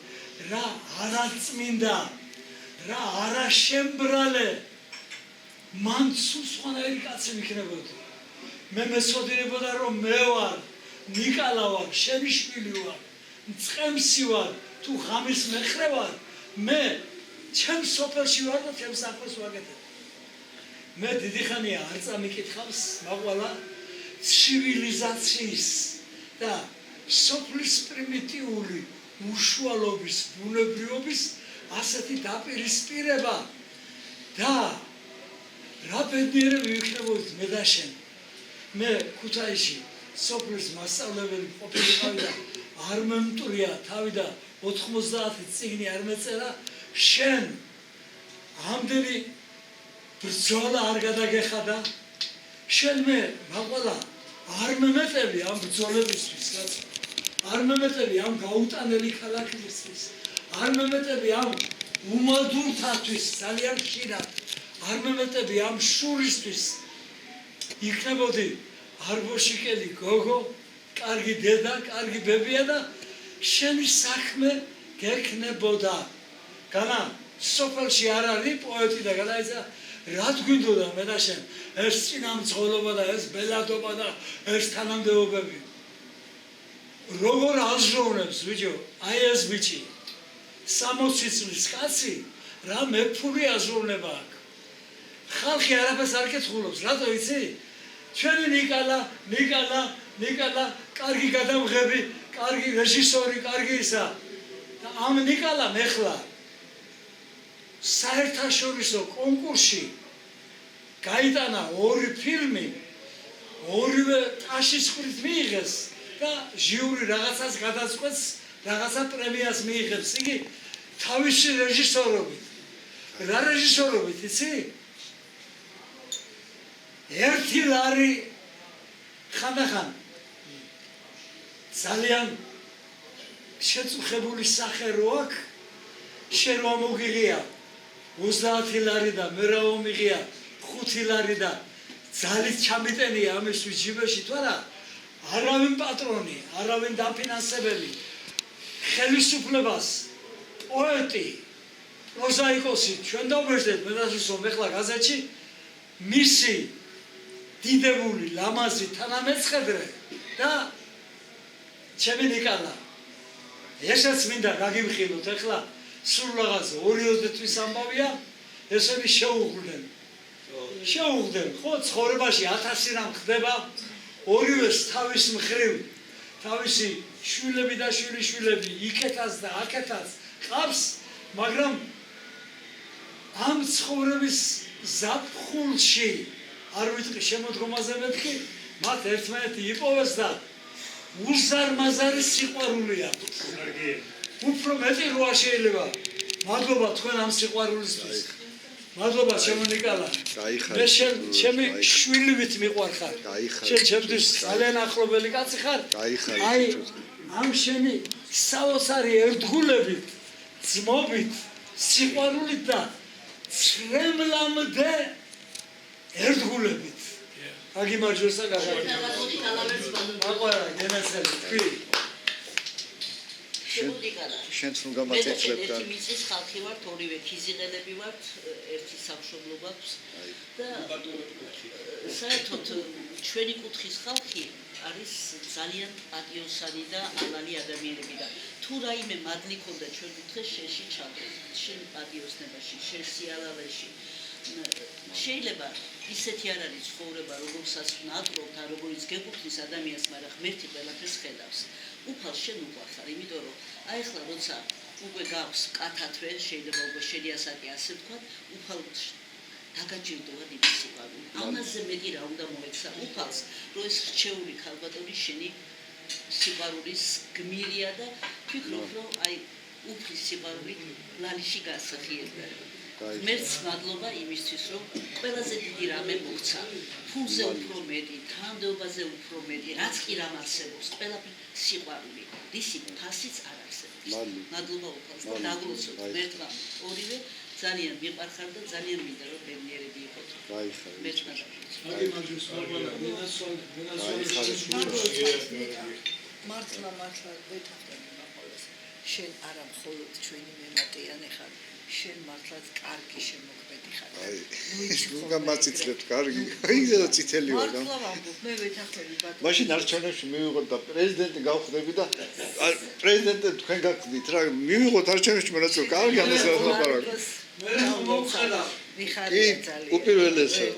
რა არაწმინდა რა არაშემბრალე მან სულ სხვანაირი კაცი ვიქნებოდი მე მეცოდინებოდა რომ მე ვარ ნიკალა ვარ შენი შვილი ვარ წყემსი ვარ თუ ღამის მეხრე ვარ მე ჩემ სოფელში ვარ და ჩემს ახლოს ვაკეთებ მე დიდი ხანია არ წამიკითხავს მაყვალა ცივილიზაციის და სოფლის პრიმიტიული უშუალობის ბუნებრივობის ასეთი დაპირისპირება და რა ბედნიერები ვიქნებოდით მე და შენ მე ქუთაისში სოფლის მასწავლებელი ყოფილიყავი და არ მემტვრია თავი და 90 წიგნი არ მეწერა შენ ამდენი ბრძოლა არ გადაგეხადა შენ მე მაყვალა არ მემეტები ამ ბრძოლებისთვის არ მემეტები ამ გაუტანელი ქალაქისთვის არ მემეტები ამ უმადურთათვის ძალიან ხშირად არ მემეტები ამ შურისთვის იქნებოდი არბოშიკელი გოგო კარგი დედა კარგი ბებია და შენი საქმე გექნებოდა განა სოფელში არ არის პოეტი და გადაიცა რა გვინდოდა მე და შენ ეს წინამძღოლობა და ეს ბელადობა და ეს თანამდებობები როგორ აზროვნებს ბიჭო აი ეს ბიჭი 60 წლის კაცი რა მეფური აზროვნება აქვს ხალხი არაფერს არ კითხულობს რატო იცი ჩვენი ნიკალა კარგი გადამღები კარგი რეჟისორი კარგი ისა და ამ ნიკალამ ეხლა საერთაშორისო კონკურსში გაიტანა 2 ფილმი, 2-ვე ტაშის ხრით მიიღეს და ჟიური რაღაცას გადაწყვეტს, რაღაცა პრემიას მიიღებს. იგი თავისი რეჟისორობით. რა რეჟისორობით, იცი? 1 ლარი ხანდახან ძალიან შეწუხებული სახე რო აქვს, შენ რომ მოგიღია 30 ლარი და მე რა მომიღია 5 ლარი და ძალით ჩამიტენია ამისთვის ჯიბეში თუ არა არავინ პატრონი, არავინ დაფინანსებელი ხელისუფლებას პოეტი პროზაიკოსი ჩვენ დავბეჭდეთ მე დასვისო მეხლა გაზეთში მისი დიდებული ლამაზი თანამეცხედრე და ჩემი ნიკალა ესაც მინდა გაგიმხილოთ ეხლა სულ რაღაც 2-20 თვის ამბავია ესენი შეუღლდნენ ხო ცხოვრებაში 1000 რამ ხდება ორივეს თავის მხრივ თავისი შვილები და შვილიშვილები იქეთას და აქეთას ყავს მაგრამ ამ ცხოვრების ზაფხულში არ ვიტყვი შემოდგომაზე მეთქი მათ ერთმანეთი იპოვეს და უზარმაზარი სიყვარული აქვს უფრო მეტი როა შეიძლება მადლობა თქვენ ამ სიყვარულისთვის მადლობა შემონიკალა მე ჩემი შვილივით მიყვარხარ შენ ჩემთვის ძალიან ახლობელი კაცი ხარ აი ამ შენი საოცარი ერთგულებით ძმობით სიყვარულით და ცრემლამდე ერთგულებით აგიმარჯვესა გაგაკეთე გენაცელი თქვი შენც რომ გამაწეწლებთ და მიწის ხალხი ვართ ორივე ქიზიყელები ვართ ერთი სამშობლო გვაქვს და საერთოდ ჩვენი კუთხის ხალხი არის ძალიან პატიოსანი და ალალი ადამიანები და თუ რაიმე მადლი ქონდა ჩვენ კუთხეს შენში ჩადრეს შენ პატიოსნებაში შენ სიალალეში შეიძლება ისეთი არ არის ცხოვრება როგორცაც ნატრობთ ან როგორიც გეკუთვნის ადამიანს მაგრამ ღმერთი ყველაფერს ხედავს უფალს შენ უყვარხარ იმიტომ რომ აი ახლა როცა უკვე გაქვს კათათრე შეიძლება უკვე შენი ასაკი ასე ვთქვათ უფალს დაგაჭირდება დიდი სიყვარული ამაზე მეტი რა უნდა მოექცა უფალს რომ ეს რჩეული ქალბატონი შენი სიყვარულის გმირია და ფიქრობ რომ აი უფლის სიყვარული ლალიში გასახიერდა მერც მადლობა იმისთვის რომ ყველაზე დიდი რამე მოგცა ფულზე უფრო მეტი თანამდებობაზე უფრო მეტი რაც კი რამ არსებობს ყველაფერი სიყვარული ისი ფასიც არ არსებობს მადლობა უფალს და დაგლოცოთ მერტმა ორივე ძალიან მიყვარხარ და ძალიან მინდა რომ ბედნიერები იყოთ მერტმა მართლა ვეთანხმები მაყოლეს შენ არა მხოლოდ ჩვენი მემატიანე ხარ შენ მართლაც კარგი შემოქმედი ხარ. ნუ გამაწიწლებთ კარგი. აი ზედა წითელი ვარ. მართლა ვამბობ, მე ვეთანხმები ბატონო. მაშინ არჩევნებში მივიღოთ და პრეზიდენტი გავხდები და პრეზიდენტი თქვენ გახდით რა მივიღოთ არჩევნებში მონაწილე. კარგი ამას ლაპარაკობ. მე მომხდა. მიხარია ძალიან. უპირველესად.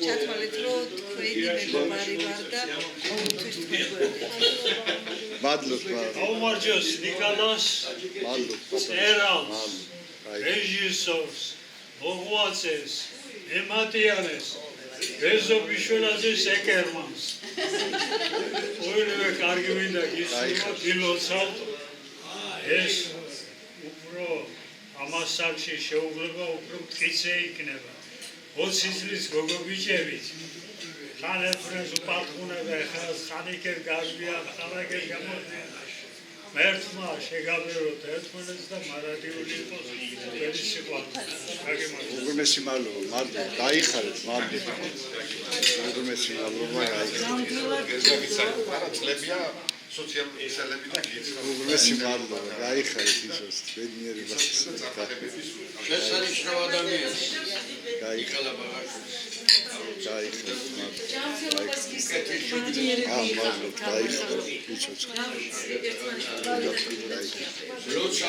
ჩათვალეთ რომ თქვენი მეგობარი ვარ და ყოველთვის თქვენ გვერდით. მადლობთ. აუმარჯოს ნიკოლას. მადლობთ. ერალს. რეჟისორს, მოღვაწეს, ემატიანეს, რეზობიშვილაძის ეკერმანს. ორივე კარგი მინდა გისურვა, გილოცავთ. ეს უფრო ამას სახში შეუძლება უფრო მტკიცე იქნება. 20 წლის გოგობიჭებით. ხან ეფრენს უპარტყუნება, ხან იქერ გაჟვია, ხალაგერ გამოდიან. მერტმა შეგაბეროთ ერთმანეთს და მარადიული იყოს ყველი სიყვარული. უგუნესი მადლობა, მადლობა. დაიხარეთ, მადლობა. უგუნესი მადლობა, გაიხარეთ. ეს გაგიცანი არა წლებია სოციალური წელები და გიცხა. უღრმესი მადლობა, გაიხარეთ ისოს, ბედნიერება. შესანიშნავ ადამიანს. გაიხარეთ. ჯანმრთელობას გისურვებთ. როცა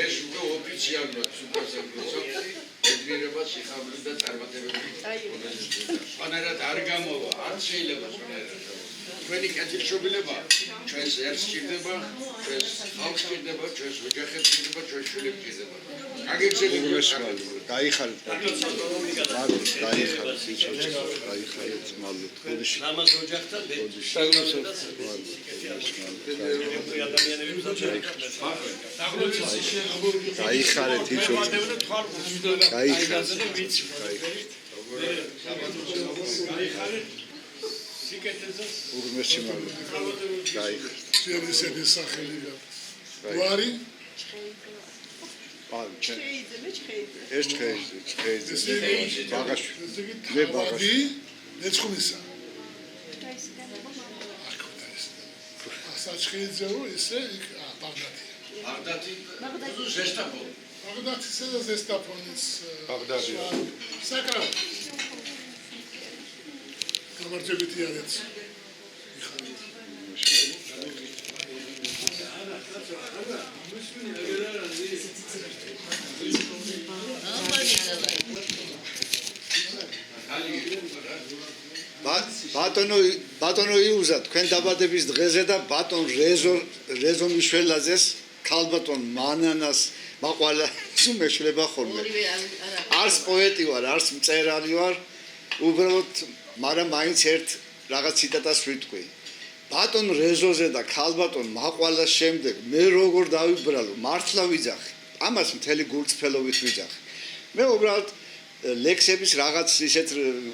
ეს უკვე ოფიციალურად სუპერსაკრებულს ედვირება სიხარული და წარმატებები. სვანერად არ გამოვა, არ შეიძლება სვანერად. ჩვენი კეთილშობილება ჩვენს ერთს სჭირდება, ჩვენს ხალხს სჭირდება, ჩვენს ოჯახებს სჭირდება, ჩვენს შვილებს სჭირდება. გაგეცელებათ. გაიხარეთ. გაიხარეთ ისოს, გაიხარეთ მადლობა. ლამაზ ოჯახთან გაიხარეთ ისოს. გაიხარეთ. უღრმესი მადლობა. გაიხარეთ. შევისების სახელი გვარი ეს ჩხეიძე ბაღაში მე ბაღაში ეცხუმისა ასაჩხეიძეო ისე ბაღდათი ბაღდათისა და ზესტაფონის ბაღდათი საკრავი გამარჯვებითი არეთ ბატონო იუზა თქვენ დაბადების დღეზე და ბატონ რეზო მიშველაძეს ქალბატონ მანანას მაყვალა სუმეშლება ხოლმე არც პოეტი ვარ არც მწერალი ვარ უბრალოდ მაგრამ მაინც ერთ რაღაც ციტატას ვიტყვი ბატონ რეზოზე და ქალბატონ მაყვალას შემდეგ მე როგორ დავიბრალო მართლა ვიძახი ამას მთელი გულწრფელობით ვიძახი მე უბრალოდ ლექსების რაღაც ისეთ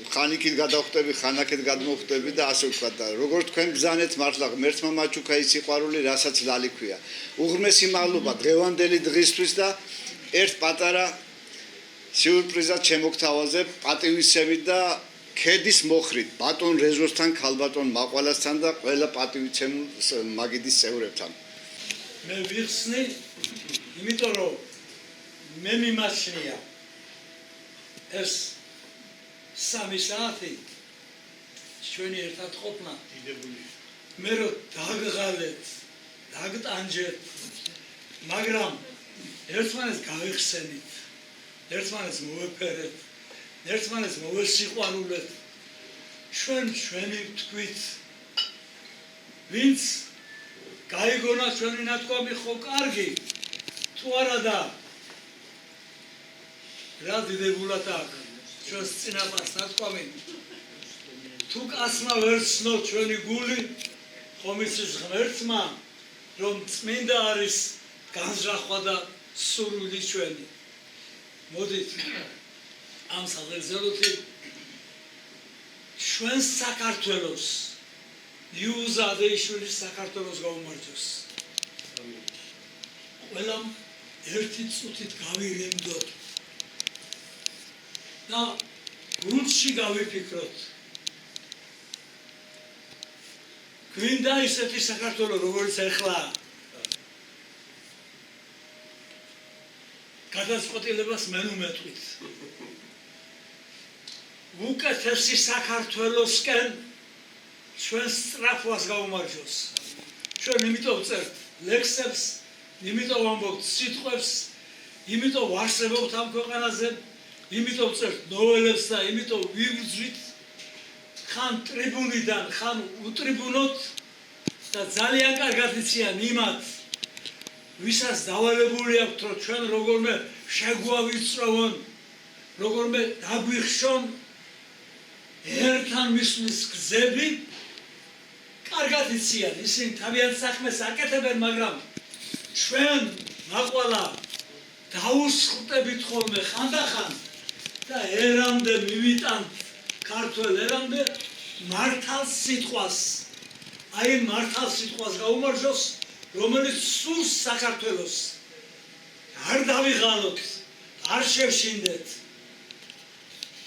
ხანიკით გადავხვდები, ხანაკით გადმოვხვდები და ასე ვთქვა და როგორ თქვენ ბრძანეთ მართლა ღმერთმა მაჩუქა ის სიყვარული, რასაც ლალიქვია. უღრმესი მადლობა დღევანდელი დღისთვის და ერთ პატარა სიურპრიზად შემოგთავაზებ პატივისცემით და ქედის მოხრით ბატონ რეზოსთან, ქალბატონ მაყვალასთან და ყველა პატივისცემ მაგიდის წევრებთან. მე ვიხსნი, იმიტომ რომ მე მიმაჩნია ეს 3 საათი ჩვენი ერთად ყოფნა დიდებული მე რო დაგღალეთ დაგტანჯეთ მაგრამ ერთმანეთს გავიხსენით ერთმანეთს მოვეფერეთ ერთმანეთს მოვესიყვარულეთ ჩვენი ვთქვით ვინც გაიგონა ჩვენი ნათქვამი ხო კარგი თუ არა და რა დიდებულად აქვს ჩვენს წინაპარს ნათქვამი თუ კაცმა ვერ ცნო ჩვენი გული ხომ იცის ღმერთმა რომ წმინდა არის განზრახვა და სურვილი ჩვენი მოდით ამ სახელმწიფოთი ჩვენ საქართველოს იუზა ადეიშვილის საქართველოს გაუმარჯოს ყველამ ერთი წუთით გავირემდოთ და გულში გავიფიქროთ გვინდა ისეთი საქართველო როგორც ეხლა გადაწყვეტილებას მე უმეტყვით უკეთესი საქართველოსკენ ჩვენ სწრაფვას გაუმარჯოს ჩვენ იმიტომ წერთ ლექსებს იმიტომ ვამბობთ სიტყვებს იმიტომ ვარსებობთ ამ ქვეყანაზე იმიტომ წერთ ნოველებს და იმიტომ ვიბრძვით ხან ტრიბუნიდან ხან უტრიბუნოთ და ძალიან კარგად იციან იმათ ვისაც დავალებული აქვთ რომ ჩვენ როგორმე შეგვავიწროვონ როგორმე დაგვიხშონ ერთთან მისვლის გზები კარგად იციან ისინი თავიანთ საქმეს აკეთებენ მაგრამ ჩვენ მაყვალა დაუსხლტებით ხოლმე ხანდახან და ერამდე მივიტანთ ქართველ ერამდე მართალ სიტყვას აი მართალ სიტყვას გაუმარჯოს რომელიც სურს საქართველოს არ დავიღალოთ არ შევშინდეთ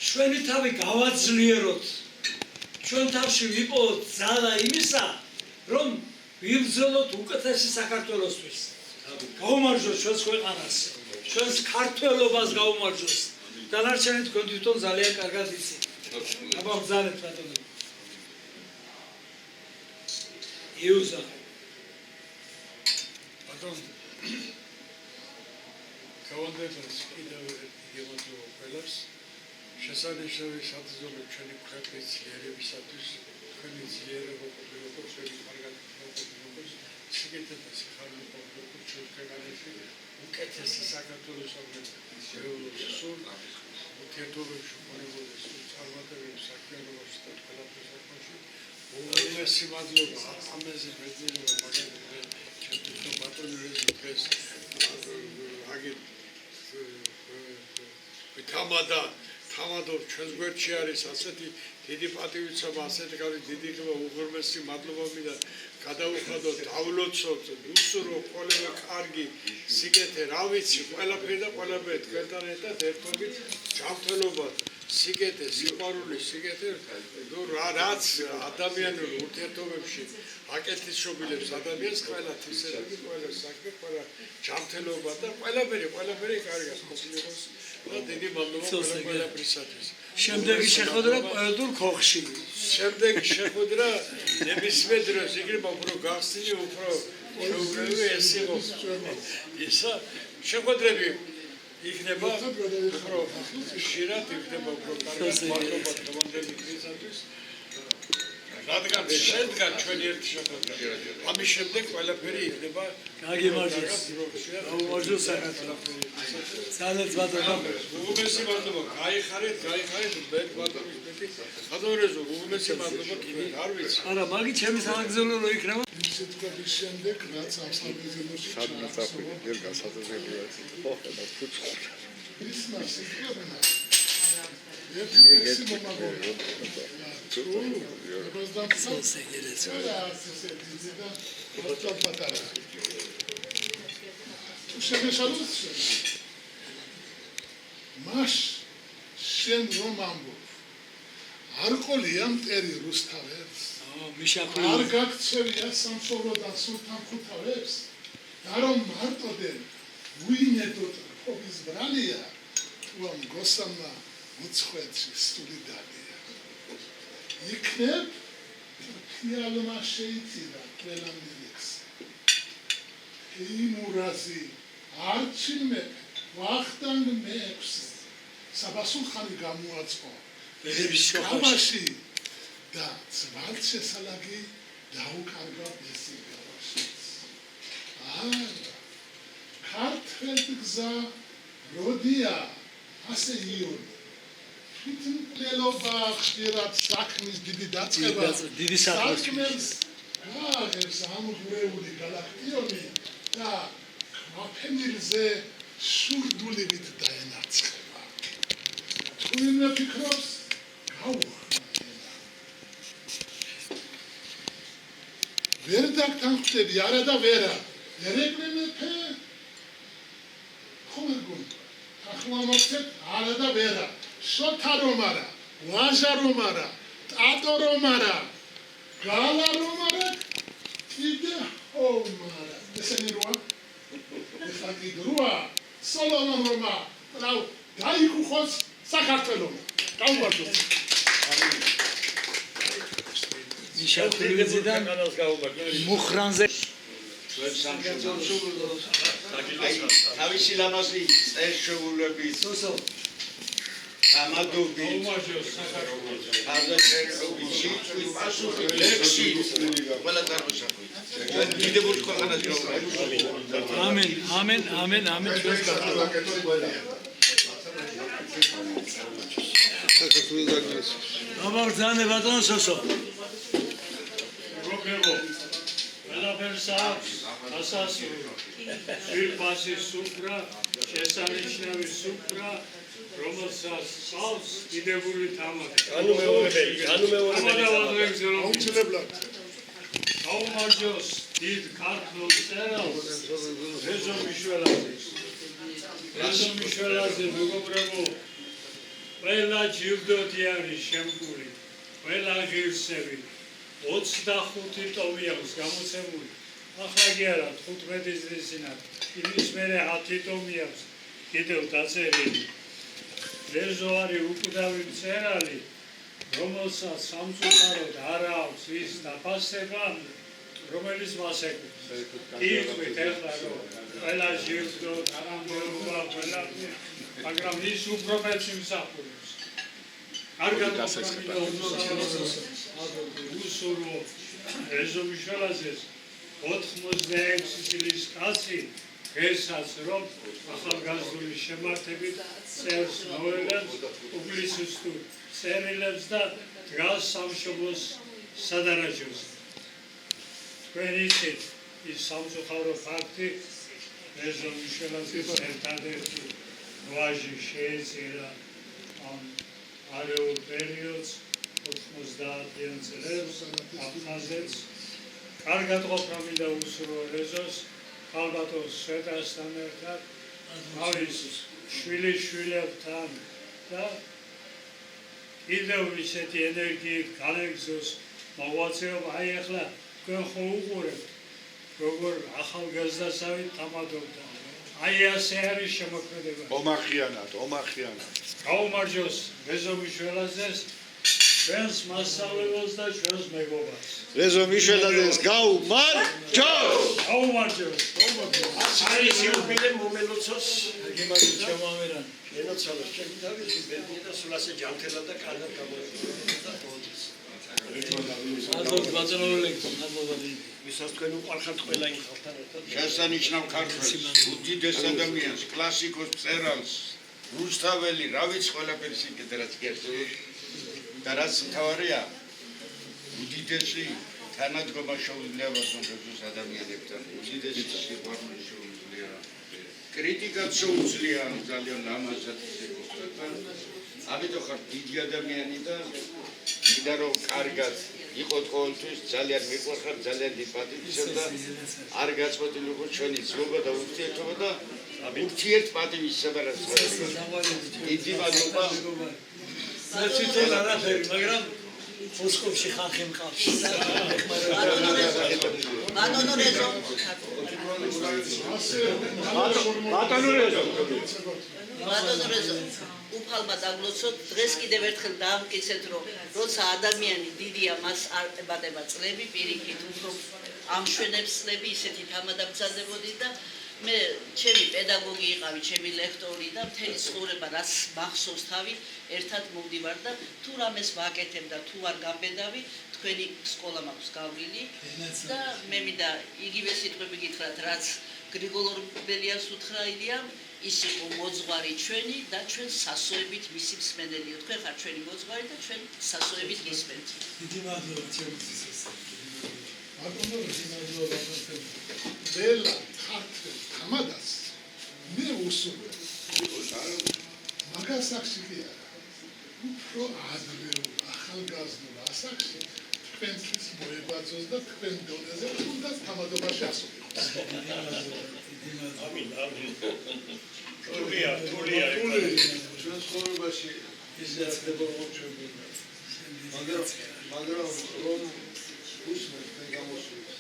ჩვენი თავი გავაძლიეროთ ჩვენ თავში ვიპოვოთ ძალა იმისა რომ ვიბრძოლოთ უკეთესი საქართველოსთვის. გაუმარჯოს ჩვენს ქვეყანას, ჩვენს ქართველობას გაუმარჯოს. დანარჩენი თქვენ თვითონ ძალიან კარგად იცით. აბა ბრძანეთ ბატონო. იუზა. ბატონო. გავანდებას კიდევ იგებოდო ყველას. შესაძლებელი სათზოლო ჩვენი ქვეყნის ძლიერებისათვის, თქვენი ძლიერება ყოფილიყო ჩვენი კარგად ყოფილიყო. სიგეთე და სიხარული ყოფილიყო ჩვენ ქვეყანაში უკეთესი საქართველოს სულ ურთიერთობებში მოხდეს წარმატებებს საქმიანობაში და ყველაფერს საქმეში. უმეტესი მადლობა ამაზე ბედნიერება მაგალითად ჩემთვის ბატონი რეზო დღეს აგეთ თამადობ ჩვენს გვერდში არის ასეთი დიდი პატივიცობა, ასეთი დიდი ხება, უღრმესი მადლობა მინდა გადავუხადოთ, დავლოცოთ, უსურო, ყოველივე კარგი, სიგეთე, რა ვიცი, ყველაფერი და ყველაფერი თქვენთან ერთად ერთობით ჯანმრთელობად, სიგეთე, სიყვარული, სიგეთე, რაც ადამიანურ ურთიერთობებში აკეთისშობილებს ადამიანს ყველა თვისებები, ყველა საქმე, ყველა ჯანმრთელობა და ყველაფერი კარგად ყოფილიყოს. და დიდი მადლობა ყველაფრისათვის. შემდეგი შეხვედრა ყოველდღიურ ქოხში. შემდეგი შეხვედრა ნებისმიერ დროს იქნება უფრო გახსნილი, უფრო შეუძლებელი ეს იყო. ისა შეხვედრები იქნება უფრო ხშირად, იქნება უფრო კარგად მადლობა დღევანდელი დღისათვის. რადგან შედგა ჩვენი ერთი შეხვედრა. ამის შემდეგ ყველაფერი იქნება გაგიმარჯოს. გაუმარჯოს საქართველოს. ძალიან ბატონო. უგუნესი მადლობა. გაიხარეთ, მე ბატონის მეტი. ბატონო, უგუნესი მადლობა კიდე არ ვიცი. არა, მაგი ჩემი სააგზელო რო იქნება. სიტყვების შემდეგ რაც ამ სამეზენოში მას შენ რომ ამბობ არ ყოლია მტერი რუსთავებს არ გაქცევია სამშობლოდან სულთან ხუთავებს და რომ მარტოდენ ვინედოთ ხობის ბრალია თუ ამ გოსამა უცხოეთში სტუდიდალია იქნებ ხიალმა შეიწირა ყველა მილიქს იმურაზი არჩინმე ვახტანგ მეექვსე საბასულხანი გამოაწყო კამაში და ძვალშესალაგი დაუკარგა ბესიგავაშიც. ქართველ გზა როდია ასე იონი. თვითმკვლელობა ხშირად საქმის დიდი დაწყება. დიდი საქმეს. ეს ამღვრეული გალაქტიონი და აფენილზე სურდულივით დაენარცხება. თუ იმე ფიქრობს ვერ დაგთანხმდები არა და ვერა ერეკლე მეფე ხომერგუნ ახლა მოხდეთ არა და ვერა შოთა რომ არა ვაჟა რომ არა ტატო რომ არა გალა რომ არა კიდე ხომ არა ესენი როა ეხლა კიდე როა სოლომონ რომა რაუ გაიქუხოს საქართველოს გაუმარჯოს შევხვდიდან მუხრანზე თავისი ლამაზი წერშეულებით თამადობი თავდაწერილობით სიტყვით პასუხი ლექსი ყველა წარმოსახვით დიდებული ქვეყანა ჯობია ამენ ჩვენს საქართველოს დაგნეს აბარძანე ბატონო სოსო გოგებო ყველაფერს აქვს ასასი შვილბასი სუფრა შესანიშნავი სუფრა რომელსაც ყავს დიდებული თამაში აუცილებლად გაუმარჯოს დიდ ქართულ წერალს რეზო მიშველაძე მეგობრებო ყველა ჯილდოთი არის შემკული ყველა ღირსები 25 ტომი აქვს გამოცემული. ახლა კი არა 15 წლის წინათ. იმის მერე 10 ტომი აქვს კიდევ დაწერილი. ლეზო არის უკვდავი მწერალი, რომელსაც სამწუხაროდ არ აქვს ის დაფასება, რომელიც მას ეკუთვნის. იყვით ეხლა რომ ყველა ჟირდო, თანამდებობა, ყველაფერი, მაგრამ ის უფრო მეტს იმსახურებს. კარგად უსურო რეზომიშალაზეს 86 წლის კაცი დღესაც რომ ახალგაზრდული შემართებით წერს ნოველებს, პუბლიცისტურ წერილებს და დგას სამშობლოს სადარაჯოზე. თქვენ იცით ის სამწუხარო ფაქტი, რეზომიშალაზეს ერთადერთი ვაჟი შეეწირა ამ არეულ პერიოდს 90-იან წლებს აფხაზეთს. კარგად ყოფნა მინდა უსურო რეზოს ქალბატონ სვეტასთან ერთად, თავის შვილიშვილებთან და კიდევ ისეთი ენერგიით განეგზოს მოღვაწეობა. აი ახლა თქვენ ხო უყურებთ, როგორ ახალგაზრდასავით თამადობდა. აი ასე არის შემოქმედება. ომახიანად. გაუმარჯოს რეზომიშველაძეს, ჩვენს მასწავლებელს და ჩვენს მეგობარს. რეზომიშველაძეს გაუმარჯოს! გაუმარჯოს! არის იუბილე მომელოცოს გიმაგი ჩამავერან. ენაცალოს ჩემთავის ბედნია და სულ ასე ჯანმრთელად და კარგად გამოიყენება და მოდის. მადლობა ბატონოლეგს, მადლობა დიდი. ვისაც თქვენ უყარხართ ყველა იმ ხალხთან ერთად. შესანიშნავ ქართველს, უდიდეს ადამიანს, კლასიკოს მწერალს, რუსთაველი, რა ვიცი ყველაფერს იქეთ რაც გესწრებთ. და რაც მთავარია, უდიდესი თანადგომა შეუძლია ბატონოს ადამიანებთან, უდიდესი სიყვარული შეუძლია. კრიტიკაც შეუძლია ძალიან ლამაზად ისეკოსთან. ამიტომ ხარ დიდი ადამიანი და მინდა რომ კარგად იყოთ ყოველთვის, ძალიან მიყვარხარ, ძალიან დიდ პატივისცემ და არ გაწყვეტილი როგორც ჩვენი ძმობა და ურთიერთობა და ურთიერთპატივისცემა რაც დიდი მადლობა. ციტელ არაფერი, მაგრამ მოსკოვში ხალხი მყავს. ბატონო რეზო ბატონო რეზო უფალმა დაგლოცოთ, დღეს კიდევ ერთხელ დაამტკიცეთ, რომ როცა ადამიანი დიდია, მას არ ებადება წლები, პირიქით უფრო ამშვენებს წლები, ისეთი თამადამცადებოდი და მე ჩემი პედაგოგი იყავი, ჩემი ლექტორი და მთელი ცხოვრება რაც მახსოვს თავი, ერთად მოვდივარ და თუ რამეს ვაკეთებ და თუ არ გაბედავი, თქვენი სკოლა მაქვს გავლილი და მე მინდა იგივე სიტყვები გითხრათ, რაც გრიგოლ ორბელიას უთხრა ილიამ, ის იყო მოძღვარი ჩვენი და ჩვენ სასოებით მისი მსმენელიო. თქვენ ხართ ჩვენი მოძღვარი და ჩვენ სასოებით გისმენთ. დიდი მადლობა ჩემთვის. ბატონო მადლობა ბატონო. ბელა ქართულ თამადას მე უსურვებ. მაგას აქში კი არა. უფრო ადრეულ ახალგაზრდულ ასაკში თქვენთვის მოებაძოს და თქვენ დონეზე თუნდაც თამადობაში ასულიყოს. ამინ. თულია ჩვენ ცხოვრებაში ისეც დაბოლოებული მაგრამ რომ უსმენთ მე გამოსულს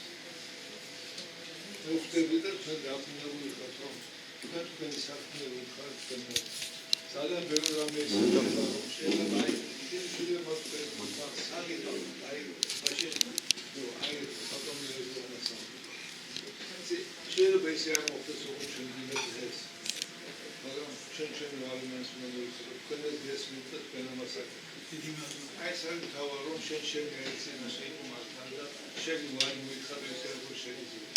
ვხვდები და თქვენ დაფინებული ხართ რომ თქვენი საქმეები ხართ თქვენ ძალიან ბევრი რამე ისაა რომ შეიძლება აი ისე მოხდეს საგიტო აი მაშინ აი ავტომობილების შეიძლება ისე არ მოხდეს როგორც ჩვენ ეს მაგრამ ჩვენ ვარიმენს მომიწევს თქვენ გესმით და თქვენ ამასაც აი სულ თავარ რომ ჩვენ ერთად შეიმართა და შენ ვარი მოიხადოს როგორ შეიძლება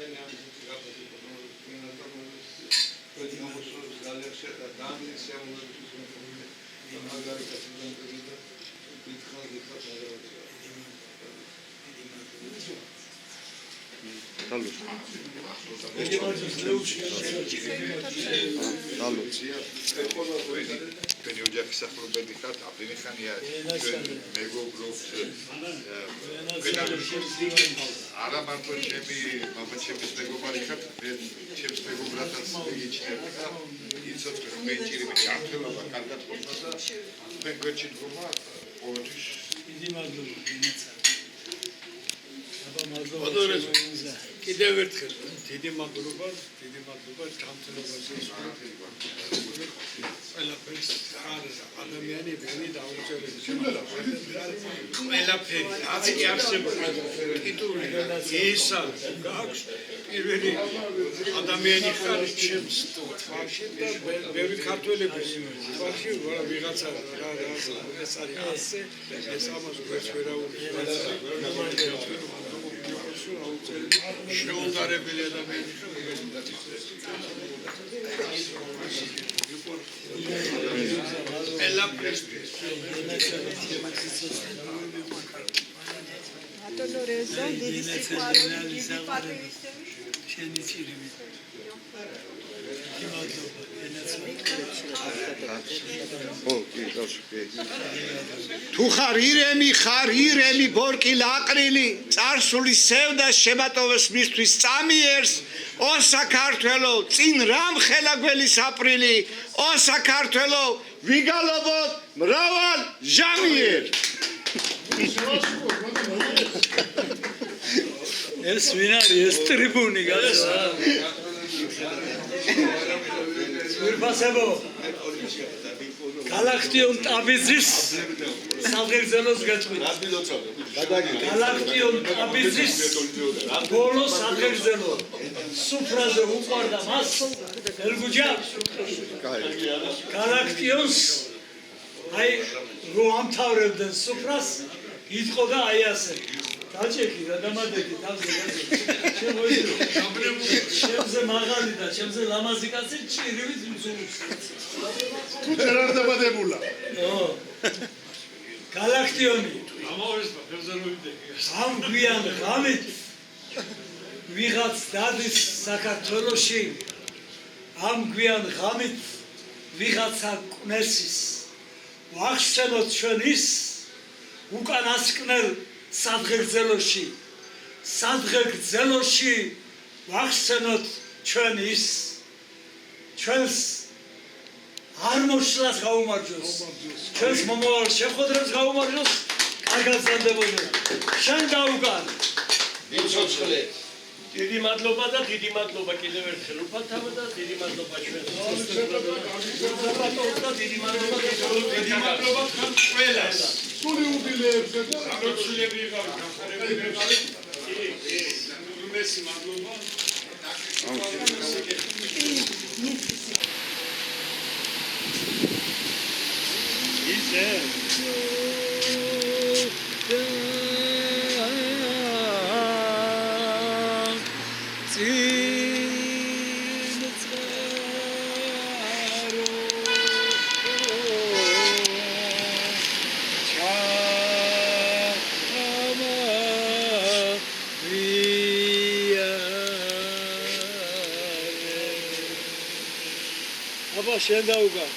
აი ამ ზუსტად თქვენ ამბობთ თქვენ გამოსულს ძალიან შედა დამის შემოგვიყვეს და მაგალითად ზოგადად და ვიქხარ თქვენი ოჯახის ახლობელი ხართ, აბდენიხანია მეგობრობს არა მარტო ჩემი მამაჩემის მეგობარი ხართ, ჩემს მეგობრათაც მიგიჩნევთ და იცოცხლე რომ მეჭირები ჯანმრთელობა კარგად ყოფნა და თქვენ გვერდში დგომა ყოველთვის დიდი მადლობა. კიდევ ერთხელ დიდი მადლობა ჯანმრთელობაზე ყველაფერს ადამიანები ვინი დაუწერეს ყველაფერი რაც კი არსებობს ტიტული ისა გაქვს პირველი ადამიანი ხარ ჩემს თვალში და ბევრი ქართველების თვალში ვიღაცა რა ეს არის ასე ეს ამას გვერდს ვერავინ შეუძარებელი ადამიანი თუ ხარ ირემი ბორკილ აყრილი წარსული სევდა შემატოვეს მისთვის წამიერს ო საქართველო წინ რამ ხელაგველი საპრილი ო საქართველო ვიგალობოთ მრავალ ჟამიერ ეს ვინ არის ეს ტრიბუნი გასა ვირფასებო გალაქტიონ ტაბიძის სადღეგრძელოს გეტყვით გალაქტიონ ტაბიძის ბოლო სადღეგრძელო სუფრაზე უყვარდა მას ელგუჯა გალაქტიონს აი რო ამთავრებდნენ სუფრას იტყოდა აი ასე დაჭექი და დამადეგი თავზე ჩემზე მაღალი და ჩემზე ლამაზი კაცი ჭირივით მზურს თუ ჯერ არ დაბადებულა გალაქტიონი ამ გვიან ღამით ვიღაც დადის საქართველოში ამ გვიან ღამით ვიღაცა კნესის ვახსენოთ ჩვენ ის უკანასკნელ სადღეგრძელოში ვახსენოთ ჩვენ ის ჩვენს არ მოშლას გაუმარჯოს ჩვენს მომავალ შეხვედრებს გაუმარჯოს კარგად ზანდებოდეთ შენ დაუგან ვიცოცხლე დიდი მადლობა და დიდი მადლობა კიდევ ერთხელ უფალთავად და დიდი მადლობა ჩვენს და დიდი მადლობა თქვენ ყველას სული უბილეებზე და გამოცდილები იყავით გამხარებელი იყავით მესი მადლობა ისე შენ დაუგან